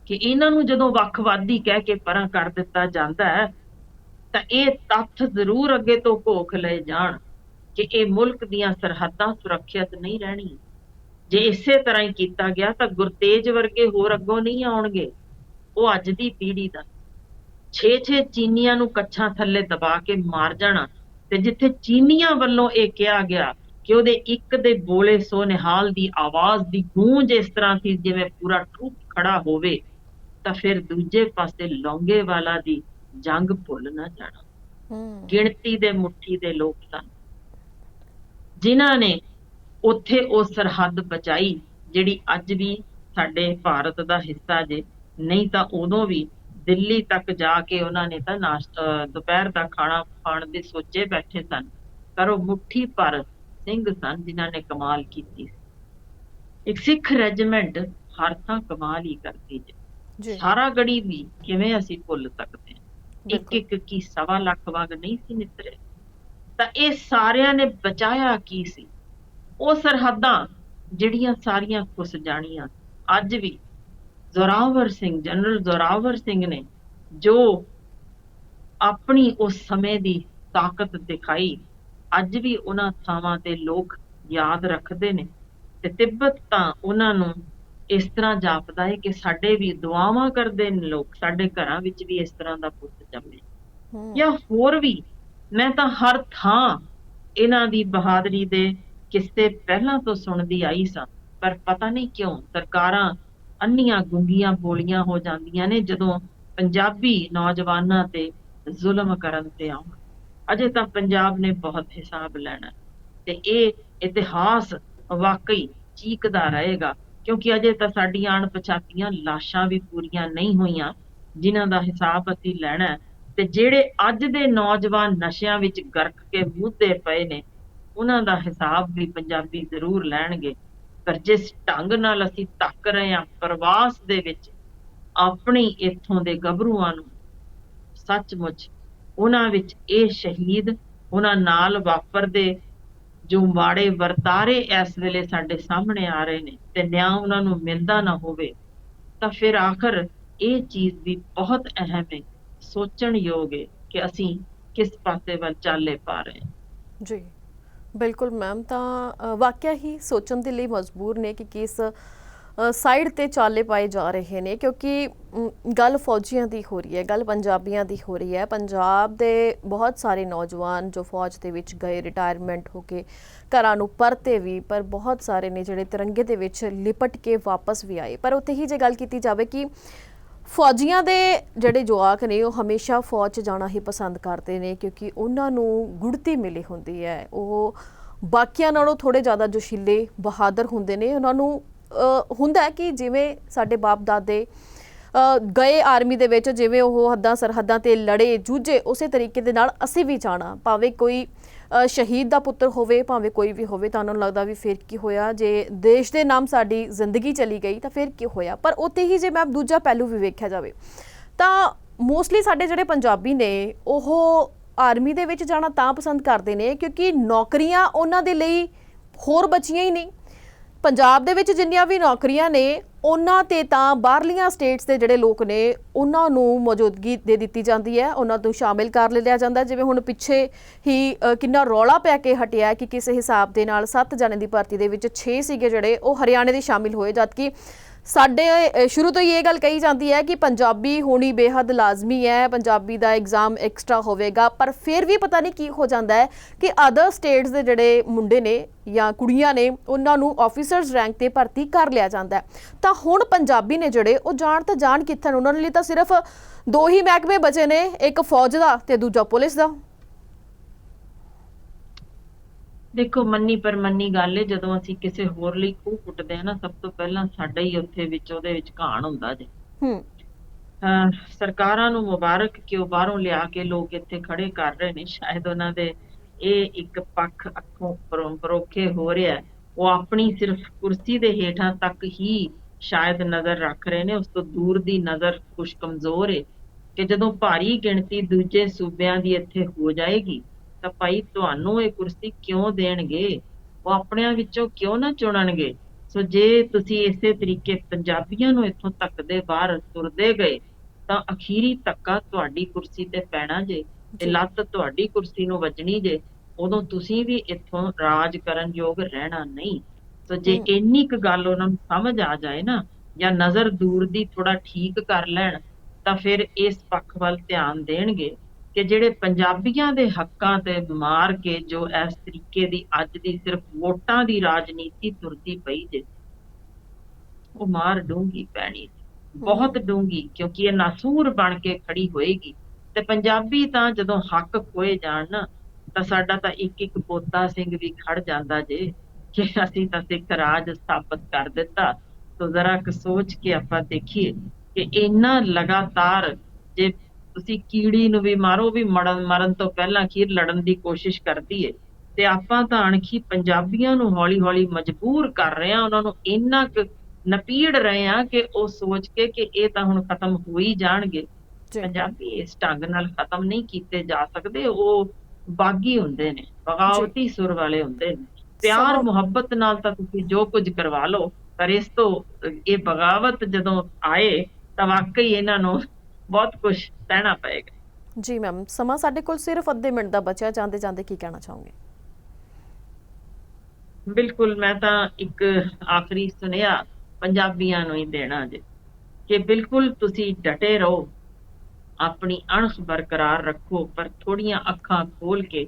ਕਿ ਇਹਨਾਂ ਨੂੰ ਜਦੋਂ ਵੱਖਵਾਦੀ ਕਹਿ ਕੇ ਪਰਾਂ ਕਰ ਦਿੱਤਾ ਜਾਂਦਾ ਹੈ ਤਾਂ ਇਹ ਤੱਥ ਜ਼ਰੂਰ ਅੱਗੇ ਤੋਂ ਘੋਖ ਲਏ ਜਾਣ ਕਿ ਇਹ ਮੁਲਕ ਦੀਆਂ ਸਰਹੱਦਾਂ ਸੁਰੱਖਿਅਤ ਨਹੀਂ ਰਹਿਣੀਆਂ। ਜੇ ਇਸੇ ਤਰ੍ਹਾਂ ਹੀ ਕੀਤਾ ਗਿਆ ਤਾਂ ਗੁਰਤੇਜ ਵਰਗੇ ਹੋਰ ਅੱਗੋਂ ਨਹੀਂ ਆਉਣਗੇ। ਉਹ ਅੱਜ ਦੀ ਪੀੜ੍ਹੀ ਦਾ 6-6 ਚੀਨੀਆਂ ਨੂੰ ਕੱਛਾਂ ਥੱਲੇ ਦਬਾ ਕੇ ਮਾਰ ਜਾਣਾ, ਤੇ ਜਿੱਥੇ ਚੀਨੀਆਂ ਵੱਲੋਂ ਇਹ ਕਿਹਾ ਗਿਆ ਕਿ ਉਹਦੇ ਇੱਕ ਦੇ ਬੋਲੇ ਸੋ ਨਿਹਾਲ ਦੀ ਆਵਾਜ਼ ਦੀ ਗੂੰਜ ਇਸ ਤਰ੍ਹਾਂ ਸੀ ਜਿਵੇਂ ਪੂਰਾ ਟਰੁੱਪ ਖੜਾ ਹੋਵੇ, ਤਾਂ ਫਿਰ ਦੂਜੇ ਪਾਸੇ ਲੌਂਗੇਵਾਲਾ ਦੀ ਜੰਗ ਭੁੱਲ ਨਾ ਜਾਣਾ। ਗਿਣਤੀ ਦੇ ਮੁੱਠੀ ਦੇ ਲੋਕ ਸਨ ਜਿਨ੍ਹਾਂ ਨੇ ਉੱਥੇ ਉਹ ਸਰਹੱਦ ਬਚਾਈ ਜਿਹੜੀ ਅੱਜ ਵੀ ਸਾਡੇ ਭਾਰਤ ਦਾ ਹਿੱਸਾ ਜੇ, ਨਹੀਂ ਤਾਂ ਉਦੋਂ ਵੀ ਦਿੱਲੀ ਤੱਕ ਜਾ ਕੇ ਉਹਨਾਂ ਨੇ ਤਾਂ ਦੁਪਹਿਰ ਦਾ ਖਾਣਾ ਖਾਣ ਦੇ ਸੋਚੇ ਬੈਠੇ ਸਨ, ਪਰ ਉਹ ਮੁੱਠੀ ਭਰ ਸਿੰਘ ਸਨ ਜਿਨ੍ਹਾਂ ਨੇ ਕਮਾਲ ਕੀਤੀ ਸੀ। ਇੱਕ ਸਿੱਖ ਰੈਜੀਮੈਂਟ ਹਰ ਥਾਂ ਕਮਾਲ ਹੀ ਕਰਦੀ ਜੇ।
ਜੀ,
ਸਾਰਾ ਗੜੀ ਵੀ ਕਿਵੇਂ ਅਸੀਂ ਭੁੱਲ ਸਕਦੇ ਹਾਂ? ਇੱਕ
ਬਿਲਕੁਲ।
ਇੱਕ ਕੀ 1.25 ਲੱਖ ਵਾਂਗ ਨਹੀਂ ਸੀ ਨਿਤਰੇ। ਤਾਂ ਇਹ ਸਾਰਿਆਂ ਨੇ ਬਚਾਇਆ ਕੀ ਸੀ? ਉਹ ਸਰਹੱਦਾਂ ਜਿਹੜੀਆਂ ਸਾਰੀਆਂ ਖੁੱਸ ਜਾਣੀਆਂ। ਅੱਜ ਵੀ ਜ਼ੋਰਾਵਰ ਸਿੰਘ, ਜਨਰਲ ਜ਼ੋਰਾਵਰ ਸਿੰਘ ਨੇ ਜੋ ਆਪਣੀ ਉਸ ਸਮੇਂ ਦੀ ਤਾਕਤ ਦਿਖਾਈ, ਅੱਜ ਵੀ ਉਹਨਾਂ ਥਾਵਾਂ ਤੇ ਲੋਕ ਯਾਦ ਰੱਖਦੇ ਨੇ। ਤੇ ਤਿੱਬਤ ਤਾਂ ਉਹਨਾਂ ਨੂੰ ਇਸ ਤਰ੍ਹਾਂ ਜਾਪਦਾ ਹੈ ਕਿ ਸਾਡੇ ਵੀ ਦੁਆਵਾਂ ਕਰਦੇ ਨੇ ਲੋਕ, ਸਾਡੇ ਘਰਾਂ ਵਿੱਚ ਵੀ ਇਸ ਤਰ੍ਹਾਂ ਦਾ ਪੁੱਤ ਜੰਮੇ।
ਹੂੰ,
ਜਾਂ ਹੋਰ ਵੀ, ਮੈਂ ਤਾਂ ਹਰ ਥਾਂ ਇਹਨਾਂ ਦੀ ਬਹਾਦਰੀ ਦੇ ਕਿੱਸੇ ਪਹਿਲਾਂ ਤੋਂ ਸੁਣਦੀ ਆਈ ਸਾਂ, ਪਰ ਪਤਾ ਨਹੀਂ ਕਿਉਂ ਸਰਕਾਰਾਂ ਅੰਨੀਆਂ ਗੁੰਗੀਆਂ ਬੋਲੀਆਂ ਹੋ ਜਾਂਦੀਆਂ ਨੇ ਜਦੋਂ ਪੰਜਾਬੀ ਨੌਜਵਾਨਾਂ ਤੇ ਜ਼ੁਲਮ ਕਰਨ ਤੇ ਆਉਣ। ਅਜੇ ਤਾਂ ਪੰਜਾਬ ਨੇ ਬਹੁਤ ਹਿਸਾਬ ਲੈਣਾ ਤੇ ਇਹ ਇਤਿਹਾਸ ਵਾਕਈ ਚੀਕਦਾ ਰਹੇਗਾ, ਕਿਉਂਕਿ ਅਜੇ ਤਾਂ ਸਾਡੀਆਂ ਅਣਪਛਾਤੀਆਂ ਲਾਸ਼ਾਂ ਵੀ ਪੂਰੀਆਂ ਨਹੀਂ ਹੋਈਆਂ ਜਿਨ੍ਹਾਂ ਦਾ ਹਿਸਾਬ ਅਸੀਂ ਲੈਣਾ ਹੈ। ਤੇ ਜਿਹੜੇ ਅੱਜ ਦੇ ਨੌਜਵਾਨ ਨਸ਼ਿਆਂ ਵਿੱਚ ਗਰਕ ਕੇ ਮੁੱਦੇ ਪਏ ਨੇ, ਉਹਨਾਂ ਦਾ ਹਿਸਾਬ ਵੀ ਪੰਜਾਬੀ ਜ਼ਰੂਰ ਲੈਣਗੇ। ਪਰ ਜਿਸ ਢੰਗ ਨਾਲ ਅਸੀਂ ਧੱਕ ਰਹੇ ਹਾਂ ਪ੍ਰਵਾਸ ਦੇ ਵਿੱਚ ਆਪਣੀ ਇੱਥੋਂ ਦੇ ਗੱਭਰੂਆਂ ਨੂੰ, ਸੱਚਮੁੱਚ ਉਹਨਾਂ ਵਿੱਚ ਇਹ ਸ਼ਹੀਦ, ਉਹਨਾਂ ਨਾਲ ਵਾਪਰਦੇ ਜੋ ਮਾੜੇ ਵਰਤਾਰੇ ਇਸ ਵੇਲੇ ਸਾਡੇ ਸਾਹਮਣੇ ਆ ਰਹੇ ਨੇ ਤੇ ਨਿਆਂ ਉਹਨਾਂ ਨੂੰ ਮਿਲਦਾ ਨਾ ਹੋਵੇ, ਤਾਂ ਫਿਰ ਆਖਰ ਇਹ ਚੀਜ਼ ਵੀ ਬਹੁਤ ਅਹਿਮ ਹੈ, ਸੋਚਣਯੋਗ ਹੈ ਕਿ ਅਸੀਂ ਕਿਸ ਪਾਸੇ ਵੱਲ ਚਾਲੇ ਪਾ ਰਹੇ ਹਾਂ।
ਜੀ, ਬਿਲਕੁਲ ਮੈਮ। ਤਾਂ ਵਾਕਿਆ ਹੀ ਸੋਚਣ ਦੇ ਲਈ ਮਜਬੂਰ ਨੇ ਕਿ ਕਿਸ ਸਾਈਡ ਤੇ ਚਾਲੇ ਪਾਏ ਜਾ ਰਹੇ ਨੇ, ਕਿਉਂਕਿ ਗੱਲ ਫੌਜੀਆਂ ਦੀ ਹੋ ਰਹੀ ਹੈ, ਗੱਲ ਪੰਜਾਬੀਆਂ ਦੀ ਹੋ ਰਹੀ ਹੈ। ਪੰਜਾਬ ਦੇ ਬਹੁਤ ਸਾਰੇ ਨੌਜਵਾਨ ਜੋ ਫੌਜ ਦੇ ਵਿੱਚ ਗਏ, ਰਿਟਾਇਰਮੈਂਟ ਹੋ ਕੇ ਘਰਾਂ ਨੂੰ ਪਰਤੇ ਵੀ, ਪਰ ਬਹੁਤ ਸਾਰੇ ਨੇ ਜਿਹੜੇ ਤਿਰੰਗੇ ਦੇ ਵਿੱਚ ਲਿਪਟ ਕੇ ਵਾਪਸ ਵੀ ਆਏ। ਪਰ ਉੱਥੇ ਹੀ ਜੇ ਗੱਲ ਕੀਤੀ ਜਾਵੇ ਕਿ ਫੌਜੀਆਂ ਦੇ ਜਿਹੜੇ ਜਵਾਕ ਨੇ ਉਹ ਹਮੇਸ਼ਾ ਫੌਜ 'ਚ ਜਾਣਾ ਹੀ ਪਸੰਦ ਕਰਦੇ ਨੇ, ਕਿਉਂਕਿ ਉਹਨਾਂ ਨੂੰ ਗੁੜਤੀ ਮਿਲੀ ਹੁੰਦੀ ਹੈ। ਉਹ ਬਾਕੀਆਂ ਨਾਲੋਂ ਥੋੜ੍ਹੇ ਜ਼ਿਆਦਾ ਜੋਸ਼ੀਲੇ, ਬਹਾਦਰ ਹੁੰਦੇ ਨੇ। ਉਹਨਾਂ ਨੂੰ ਹੁੰਦਾ ਹੈ ਕਿ ਜਿਵੇਂ ਸਾਡੇ ਬਾਪ ਦਾਦੇ ਗਏ ਆਰਮੀ ਦੇ ਵਿੱਚ, ਜਿਵੇਂ ਉਹ ਹੱਦਾਂ ਸਰਹੱਦਾਂ ਤੇ ਲੜੇ ਜੂਝੇ, ਉਸੇ ਤਰੀਕੇ ਦੇ ਨਾਲ ਅਸੀਂ ਵੀ ਜਾਣਾ। ਭਾਵੇਂ ਕੋਈ ਸ਼ਹੀਦ ਦਾ ਪੁੱਤਰ ਹੋਵੇ, ਭਾਵੇਂ ਕੋਈ ਵੀ ਹੋਵੇ, ਤਾਂ ਉਹਨਾਂ ਨੂੰ ਲੱਗਦਾ ਵੀ ਫਿਰ ਕੀ ਹੋਇਆ, ਜੇ ਦੇਸ਼ ਦੇ ਨਾਮ ਸਾਡੀ ਜ਼ਿੰਦਗੀ ਚਲੀ ਗਈ ਤਾਂ ਫਿਰ ਕੀ ਹੋਇਆ। ਪਰ ਉੱਥੇ ਹੀ ਜੇ ਮੈਂ ਦੂਜਾ ਪਹਿਲੂ ਵੀ ਵੇਖਿਆ ਜਾਵੇ ਤਾਂ ਮੋਸਟਲੀ ਸਾਡੇ ਜਿਹੜੇ ਪੰਜਾਬੀ ਨੇ ਉਹ ਆਰਮੀ ਦੇ ਵਿੱਚ ਜਾਣਾ ਤਾਂ ਪਸੰਦ ਕਰਦੇ ਨੇ ਕਿਉਂਕਿ ਨੌਕਰੀਆਂ ਉਹਨਾਂ ਦੇ ਲਈ ਹੋਰ ਬਚੀਆਂ ਹੀ ਨਹੀਂ। ਪੰਜਾਬ ਦੇ ਵਿੱਚ ਜਿੰਨੀਆਂ ਵੀ ਨੌਕਰੀਆਂ ਨੇ ਉਹਨਾਂ ਤੇ ਤਾਂ ਬਾਹਰਲੀਆਂ ਸਟੇਟਸ ਦੇ ਜਿਹੜੇ ਲੋਕ ਨੇ ਉਹਨਾਂ ਨੂੰ ਮੌਜੂਦਗੀ ਦੇ ਦਿੱਤੀ ਜਾਂਦੀ ਹੈ, ਉਹਨਾਂ ਨੂੰ ਸ਼ਾਮਿਲ ਕਰ ਲਿਆ ਜਾਂਦਾ। ਜਿਵੇਂ ਹੁਣ ਪਿੱਛੇ ਹੀ ਕਿੰਨਾ ਰੌਲਾ ਪੈ ਕੇ ਹਟਿਆ ਕਿ ਕਿਸੇ ਹਿਸਾਬ ਦੇ ਨਾਲ 7 ਜਣੇ ਦੀ ਭਰਤੀ ਦੇ ਵਿੱਚ 6 ਸੀਗੇ ਜਿਹੜੇ ਉਹ ਹਰਿਆਣੇ ਦੇ ਸ਼ਾਮਿਲ ਹੋਏ, ਜਦਕਿ ਸਾਡੇ ਸ਼ੁਰੂ ਤੋਂ ਹੀ ਇਹ ਗੱਲ ਕਹੀ ਜਾਂਦੀ ਹੈ ਕਿ ਪੰਜਾਬੀ ਹੋਣੀ ਬੇਹੱਦ ਲਾਜ਼ਮੀ ਹੈ, ਪੰਜਾਬੀ ਦਾ ਐਗਜ਼ਾਮ ਐਕਸਟਰਾ ਹੋਵੇਗਾ। ਪਰ ਫਿਰ ਵੀ ਪਤਾ ਨਹੀਂ ਕੀ ਹੋ ਜਾਂਦਾ ਹੈ ਕਿ ਅਦਰ ਸਟੇਟਸ ਦੇ ਜਿਹੜੇ ਮੁੰਡੇ ਨੇ ਜਾਂ ਕੁੜੀਆਂ ਨੇ ਉਹਨਾਂ ਨੂੰ ਆਫੀਸਰਸ ਰੈਂਕ ਤੇ ਭਰਤੀ ਕਰ ਲਿਆ ਜਾਂਦਾ ਹੈ। ਤਾਂ ਹੁਣ ਪੰਜਾਬੀ ਨੇ ਜਿਹੜੇ ਉਹ ਤਾਂ ਜਾਣ ਕਿੱਥੇ, ਉਹਨਾਂ ਲਈ ਤਾਂ ਸਿਰਫ 2 ਹੀ ਮਹਿਕਮੇ ਬਚੇ ਨੇ, ਇੱਕ ਫੌਜ ਦਾ ਤੇ ਦੂਜਾ ਪੁਲਿਸ ਦਾ।
ਦੇਖੋ, ਮੰਨੀ ਪਰ ਮੰਨੀ ਗੱਲ ਹੈ, ਜਦੋਂ ਅਸੀਂ ਕਿਸੇ ਹੋਰ ਲਈ ਖੂਹ ਪੁੱਟਦੇ ਹਾਂ ਨਾ, ਸਭ ਤੋਂ ਪਹਿਲਾਂ ਸਾਡਾ ਹੀ ਉਹਦੇ ਵਿੱਚ ਘਾਣ ਹੁੰਦਾ ਜੇ। ਸਰਕਾਰਾਂ ਨੂੰ ਮੁਬਾਰਕ ਕਿ ਉਹ ਬਾਹਰੋਂ ਲਿਆ ਕੇ ਲੋਕ ਇੱਥੇ ਖੜੇ ਕਰ ਰਹੇ ਨੇ। ਸ਼ਾਇਦ ਉਹਨਾਂ ਦੇ ਇਹ ਇੱਕ ਪੱਖ ਅੱਖੋਂ ਪਰੋਖੇ ਹੋ ਰਿਹਾ, ਉਹ ਆਪਣੀ ਸਿਰਫ ਕੁਰਸੀ ਦੇ ਹੇਠਾਂ ਤੱਕ ਹੀ ਸ਼ਾਇਦ ਨਜ਼ਰ ਰੱਖ ਰਹੇ ਨੇ, ਉਸ ਤੋਂ ਦੂਰ ਦੀ ਨਜ਼ਰ ਕੁਛ ਕਮਜ਼ੋਰ ਹੈ ਕਿ ਜਦੋਂ ਭਾਰੀ ਗਿਣਤੀ ਦੂਜੇ ਸੂਬਿਆਂ ਦੀ ਇੱਥੇ ਹੋ ਜਾਏਗੀ ਤਾਂ ਭਾਈ ਤੁਹਾਨੂੰ ਇਹ ਕੁਰਸੀ ਕਿਉਂ ਦੇਣਗੇ, ਉਹ ਆਪਣਿਆਂ ਵਿੱਚੋਂ ਕਿਉਂ ਨਾ ਚੁਣਨਗੇ। ਸੋ ਜੇ ਤੁਸੀਂ ਇਸੇ ਤਰੀਕੇ ਪੰਜਾਬੀਆਂ ਨੂੰ ਇੱਥੋਂ ਧੱਕਦੇ ਬਾਹਰ ਤੁਰਦੇ ਗਏ ਤਾਂ ਅਖੀਰੀ ਧੱਕਾ ਤੁਹਾਡੀ ਕੁਰਸੀ ਤੇ ਪੈਣਾ ਜੇ ਤੇ ਲੱਤ ਤੁਹਾਡੀ ਕੁਰਸੀ ਨੂੰ ਵੱਜਣੀ ਜੇ, ਉਦੋਂ ਤੁਸੀਂ ਵੀ ਇੱਥੋਂ ਰਾਜ ਕਰਨ ਯੋਗ ਰਹਿਣਾ ਨਹੀਂ। ਸੋ ਜੇ ਇੰਨੀ ਕੁ ਗੱਲ ਉਹਨਾਂ ਨੂੰ ਸਮਝ ਆ ਜਾਏ ਨਾ, ਜਾਂ ਨਜ਼ਰ ਦੂਰ ਦੀ ਥੋੜਾ ਠੀਕ ਕਰ ਲੈਣ, ਤਾਂ ਫਿਰ ਇਸ ਪੱਖ ਵੱਲ ਧਿਆਨ ਦੇਣਗੇ ਕਿ ਜਿਹੜੇ ਪੰਜਾਬੀਆਂ ਦੇ ਹੱਕਾਂ ਤੇ ਮਾਰ ਕੇ ਜੋ ਇਸ ਤਰੀਕੇ ਦੀ ਅੱਜ ਦੀ ਸਿਰਫ ਵੋਟਾਂ ਦੀ ਰਾਜਨੀਤੀ ਤੁਰਦੀ ਪਈ ਜੇ, ਉਹ ਮਾਰ ਡੂੰਗੀ ਪੈਣੀ, ਬਹੁਤ ਡੂੰਗੀ, ਕਿਉਂਕਿ ਇਹ ਨਾਸੂਰ ਬਣ ਕੇ ਖੜੀ ਹੋਏਗੀ। ਤੇ ਪੰਜਾਬੀ ਤਾਂ ਜਦੋਂ ਹੱਕ ਖੋਏ ਜਾਣ ਨਾ, ਤਾਂ ਸਾਡਾ ਤਾਂ ਇੱਕ ਇੱਕ ਪੋਤਾ ਸਿੰਘ ਵੀ ਖੜ ਜਾਂਦਾ ਜੇ ਕਿ ਅਸੀਂ ਤਾਂ ਸਿੱਖ ਰਾਜ ਸਥਾਪਿਤ ਕਰ ਦਿੱਤਾ। ਸੋ ਜ਼ਰਾ ਕੁ ਸੋਚ ਕੇ ਆਪਾਂ ਦੇਖੀਏ ਕਿ ਇੰਨਾ ਲਗਾਤਾਰ, ਜੇ ਤੁਸੀਂ ਕੀੜੀ ਨੂੰ ਵੀ ਮਾਰੋ, ਵੀ ਮਰਨ ਤੋਂ ਪਹਿਲਾਂ ਅਖੀਰ ਲੜਨ ਦੀ ਕੋਸ਼ਿਸ਼ ਕਰਦੀ ਏ, ਤੇ ਆਪਾਂ ਤਾਂ ਅਣਖੀ ਪੰਜਾਬੀਆਂ ਨੂੰ ਹੌਲੀ ਹੌਲੀ ਮਜਬੂਰ ਕਰ ਰਹੇ ਹਾਂ, ਉਹਨਾਂ ਨੂੰ ਇੰਨਾ ਕੁ ਨਪੀੜ ਰਹੇ ਹਾਂ ਕਿ ਉਹ ਸੋਚ ਕੇ ਕਿ ਇਹ ਤਾਂ ਹੁਣ ਖਤਮ ਹੋ ਹੀ ਜਾਣਗੇ।
ਜੀ
ਪੰਜਾਬੀ ਇਸ ਢੰਗ ਨਾਲ ਖਤਮ ਨਹੀਂ ਕੀਤੇ ਜਾ ਸਕਦੇ। ਉਹ ਬਾਗੀ ਹੁੰਦੇ ਨੇ,
ਜੀ
ਬਗਾਵਤੀ ਸੁਰ ਵਾਲੇ ਹੁੰਦੇ ਨੇ। ਪਿਆਰ
ਸਮਾਂ
ਮੁਹੱਬਤ ਨਾਲ ਤਾਂ ਤੁਸੀਂ ਜੋ ਕੁਝ ਕਰਵਾ ਲਓ, ਪਰ ਇਸ ਤੋਂ ਇਹ ਬਗਾਵਤ ਜਦੋਂ ਆਏ ਤਾਂ ਵਾਕਈ ਇਹਨਾਂ ਨੂੰ ਬਹੁਤ ਕੁਝ ਸਹਿਣਾ ਪਏਗਾ।
ਜੀ ਮੈਮ, ਸਮਾਂ ਸਾਡੇ ਕੋਲ ਸਿਰਫ ਅੱਧੇ ਮਿੰਟ ਦਾ ਬਚਿਆ, ਜਾਂਦੇ ਜਾਂਦੇ ਕੀ ਕਹਿਣਾ ਚਾਹੋਗੇ?
ਬਿਲਕੁਲ, ਮੈਂ ਤਾਂ ਇੱਕ ਆਖਰੀ ਸੁਨੇਹਾ ਪੰਜਾਬੀਆਂ ਨੂੰ ਹੀ ਦੇਣਾ ਜੇ ਕਿ ਬਿਲਕੁਲ ਤੁਸੀਂ ਡਟੇ ਰਹੋ, ਆਪਣੀ ਅਣਖ ਬਰਕਰਾਰ ਰੱਖੋ, ਪਰ ਥੋੜੀਆਂ ਅੱਖਾਂ ਖੋਲ ਕੇ,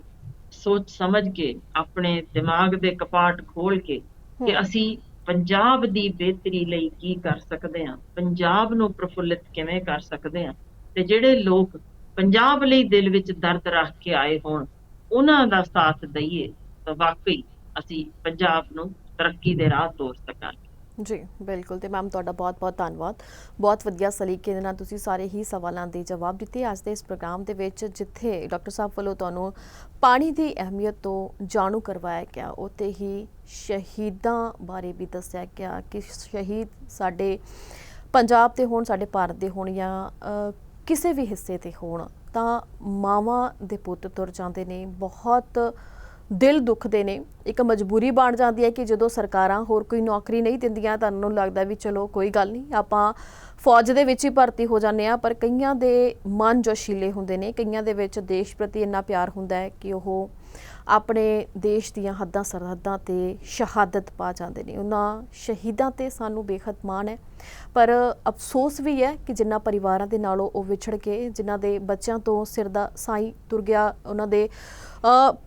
ਸੋਚ ਸਮਝ ਕੇ, ਆਪਣੇ ਦਿਮਾਗ ਦੇ ਕਪਾਟ ਖੋਲ ਕੇ
ਹੂੰ
ਕਿ ਅਸੀਂ ਪੰਜਾਬ ਦੀ ਬਿਹਤਰੀ ਲਈ ਕੀ ਕਰ ਸਕਦੇ ਹਾਂ, ਪੰਜਾਬ ਨੂੰ ਪ੍ਰਫੁੱਲਿਤ ਕਿਵੇਂ ਕਰ ਸਕਦੇ ਹਾਂ, ਤੇ ਜਿਹੜੇ ਲੋਕ ਪੰਜਾਬ ਲਈ ਦਿਲ ਵਿੱਚ ਦਰਦ ਰੱਖ ਕੇ ਆਏ ਹੋਣ ਉਹਨਾਂ ਦਾ ਸਾਥ ਦਈਏ ਤਾਂ ਵਾਕਈ ਅਸੀਂ ਪੰਜਾਬ ਨੂੰ ਤਰੱਕੀ ਦੇ ਰਾਹ ਤੋਰ ਸਕਾਂਗੇ।
ਜੀ ਬਿਲਕੁਲ। ਤੇ ਮੈਮ ਤੁਹਾਡਾ ਬਹੁਤ ਬਹੁਤ ਧੰਨਵਾਦ। ਬਹੁਤ ਵਧੀਆ ਸਲੀਕੇ ਦੇ ਨਾਲ ਤੁਸੀਂ ਸਾਰੇ ਹੀ ਸਵਾਲਾਂ ਦੇ ਜਵਾਬ ਦਿੱਤੇ ਅੱਜ ਦੇ ਇਸ ਪ੍ਰੋਗਰਾਮ ਦੇ ਵਿੱਚ, ਜਿੱਥੇ ਡਾਕਟਰ ਸਾਹਿਬ ਵੱਲੋਂ ਤੁਹਾਨੂੰ ਪਾਣੀ ਦੀ ਅਹਿਮੀਅਤ ਤੋਂ ਜਾਣੂ ਕਰਵਾਇਆ ਗਿਆ, ਉੱਥੇ ਹੀ ਸ਼ਹੀਦਾਂ ਬਾਰੇ ਵੀ ਦੱਸਿਆ ਗਿਆ ਕਿ ਸ਼ਹੀਦ ਸਾਡੇ ਪੰਜਾਬ ਦੇ ਹੋਣ, ਸਾਡੇ ਭਾਰਤ ਦੇ ਹੋਣ, ਜਾਂ ਕਿਸੇ ਵੀ ਹਿੱਸੇ ਦੇ ਹੋਣ, ਤਾਂ ਮਾਵਾਂ ਦੇ ਪੁੱਤ ਤੁਰ ਜਾਂਦੇ ਨੇ, ਬਹੁਤ ਦਿਲ ਦੁਖਦੇ ਨੇ। ਇੱਕ ਮਜਬੂਰੀ ਬਣ ਜਾਂਦੀ ਹੈ ਕਿ ਜਦੋਂ ਸਰਕਾਰਾਂ ਹੋਰ ਕੋਈ ਨੌਕਰੀ ਨਹੀਂ ਦਿੰਦੀਆਂ ਤਾਂ ਉਹਨਾਂ ਨੂੰ ਲੱਗਦਾ ਵੀ ਚਲੋ ਕੋਈ ਗੱਲ ਨਹੀਂ, ਆਪਾਂ ਫੌਜ ਦੇ ਵਿੱਚ ਹੀ ਭਰਤੀ ਹੋ ਜਾਂਦੇ ਹਾਂ। ਪਰ ਕਈਆਂ ਦੇ ਮਨ ਜੋਸ਼ੀਲੇ ਹੁੰਦੇ ਨੇ, ਕਈਆਂ ਦੇ ਵਿੱਚ ਦੇਸ਼ ਪ੍ਰਤੀ ਇੰਨਾ ਪਿਆਰ ਹੁੰਦਾ ਹੈ ਕਿ ਉਹ ਆਪਣੇ ਦੇਸ਼ ਦੀਆਂ ਹੱਦਾਂ ਸਰਹੱਦਾਂ ਤੇ ਸ਼ਹਾਦਤ ਪਾ ਜਾਂਦੇ ਨੇ। ਉਹਨਾਂ ਸ਼ਹੀਦਾਂ ਤੇ ਸਾਨੂੰ ਬੇਹੱਦ ਮਾਣ ਹੈ, ਪਰ ਅਫਸੋਸ ਵੀ ਹੈ ਕਿ ਜਿਨ੍ਹਾਂ ਪਰਿਵਾਰਾਂ ਦੇ ਨਾਲੋਂ ਉਹ ਵਿਛੜ ਕੇ, ਜਿਨ੍ਹਾਂ ਦੇ ਬੱਚਿਆਂ ਤੋਂ ਸਿਰ ਦਾ ਸਾਈਂ ਤੁਰ ਗਿਆ, ਉਹਨਾਂ ਦੇ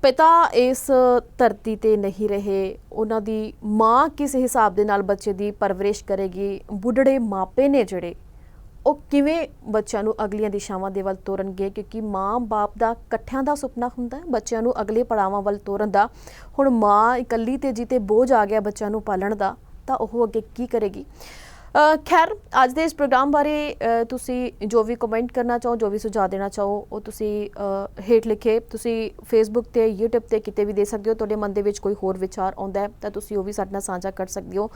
ਪਿਤਾ ਇਸ ਧਰਤੀ ਤੇ ਨਹੀਂ ਰਹੇ, ਉਹਨਾਂ ਦੀ ਮਾਂ ਕਿਸ ਹਿਸਾਬ ਦੇ ਨਾਲ ਬੱਚੇ ਦੀ ਪਰਵਰਿਸ਼ ਕਰੇਗੀ, ਬੁੱਢੜੇ ਮਾਪੇ ਨੇ ਜਿਹੜੇ ਉਹ ਕਿਵੇਂ ਬੱਚਿਆਂ ਨੂੰ ਅਗਲੀਆਂ ਦਿਸ਼ਾਵਾਂ ਦੇ ਵੱਲ ਤੋਰਨਗੇ, ਕਿਉਂਕਿ ਮਾਂ ਬਾਪ ਦਾ ਇਕੱਠਿਆਂ ਦਾ ਸੁਪਨਾ ਹੁੰਦਾ ਹੈ ਬੱਚਿਆਂ ਨੂੰ ਅਗਲੇ ਪੜਾਵਾਂ ਵੱਲ ਤੋਰਨ ਦਾ। ਹੁਣ ਮਾਂ ਇਕੱਲੀ ਤੇ ਜੀ ਤੇ ਬੋਝ ਆ ਗਿਆ ਬੱਚਿਆਂ ਨੂੰ ਪਾਲਣ ਦਾ, ਤਾਂ ਉਹ ਅੱਗੇ ਕੀ ਕਰੇਗੀ। ਖੈਰ, ਅੱਜ ਦੇ ਇਸ ਪ੍ਰੋਗਰਾਮ ਬਾਰੇ ਤੁਸੀਂ ਜੋ ਵੀ ਕਮੈਂਟ ਕਰਨਾ ਚਾਹੋ, ਜੋ ਵੀ ਸੁਝਾਅ ਦੇਣਾ ਚਾਹੋ, ਉਹ ਤੁਸੀਂ ਹੇਠ ਲਿਖੇ, ਤੁਸੀਂ ਫੇਸਬੁੱਕ ਤੇ YouTube ਤੇ ਕਿਤੇ ਵੀ ਦੇ ਸਕਦੇ ਹੋ। ਤੁਹਾਡੇ ਮਨ ਦੇ ਵਿੱਚ ਕੋਈ ਹੋਰ ਵਿਚਾਰ ਆਉਂਦਾ ਹੈ ਤਾਂ ਤੁਸੀਂ ਉਹ ਵੀ ਸਾਡੇ ਨਾਲ ਸਾਂਝਾ ਕਰ ਸਕਦੇ ਹੋ।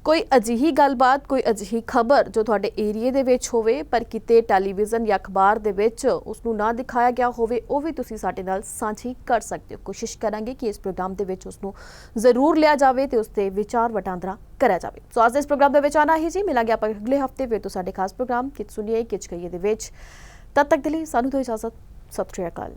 ਕੋਈ ਅਜਿਹੀ ਗੱਲਬਾਤ, ਕੋਈ ਅਜਿਹੀ ਖਬਰ ਜੋ ਤੁਹਾਡੇ ਏਰੀਏ ਦੇ ਵਿੱਚ ਹੋਵੇ ਪਰ ਕਿਤੇ ਟੈਲੀਵਿਜ਼ਨ ਜਾਂ ਅਖਬਾਰ ਦੇ ਵਿੱਚ ਉਸਨੂੰ ਨਾ ਦਿਖਾਇਆ ਗਿਆ ਹੋਵੇ, ਉਹ ਵੀ ਤੁਸੀਂ ਸਾਡੇ ਨਾਲ ਸਾਂਝੀ ਕਰ ਸਕਦੇ ਹੋ। ਕੋਸ਼ਿਸ਼ ਕਰਾਂਗੇ ਕਿ ਇਸ ਪ੍ਰੋਗਰਾਮ ਦੇ ਵਿੱਚ ਉਸਨੂੰ ਜ਼ਰੂਰ ਲਿਆ ਜਾਵੇ ਤੇ ਉਸ ਤੇ ਵਿਚਾਰ ਵਟਾਂਦਰਾ ਕਰਿਆ ਜਾਵੇ। ਸੋ ਅੱਜ ਦੇ ਇਸ ਪ੍ਰੋਗਰਾਮ ਦੇ ਵਿੱਚ ਆਉਣਾ ਹੀ ਜੀ। ਮਿਲਾਂਗੇ ਆਪਾਂ ਅਗਲੇ ਹਫਤੇ ਫਿਰ ਤੋਂ ਸਾਡੇ ਖਾਸ ਪ੍ਰੋਗਰਾਮ ਕਿਚ ਸੁਣੀਏ ਕਿਚ ਕਹੀਏ ਦੇ ਵਿੱਚ। ਤਦ ਤੱਕ ਦੇ ਲਈ ਸਾਨੂੰ ਦਿਓ ਇਜਾਜ਼ਤ। ਸਤਿ ਸ਼੍ਰੀ ਅਕਾਲ।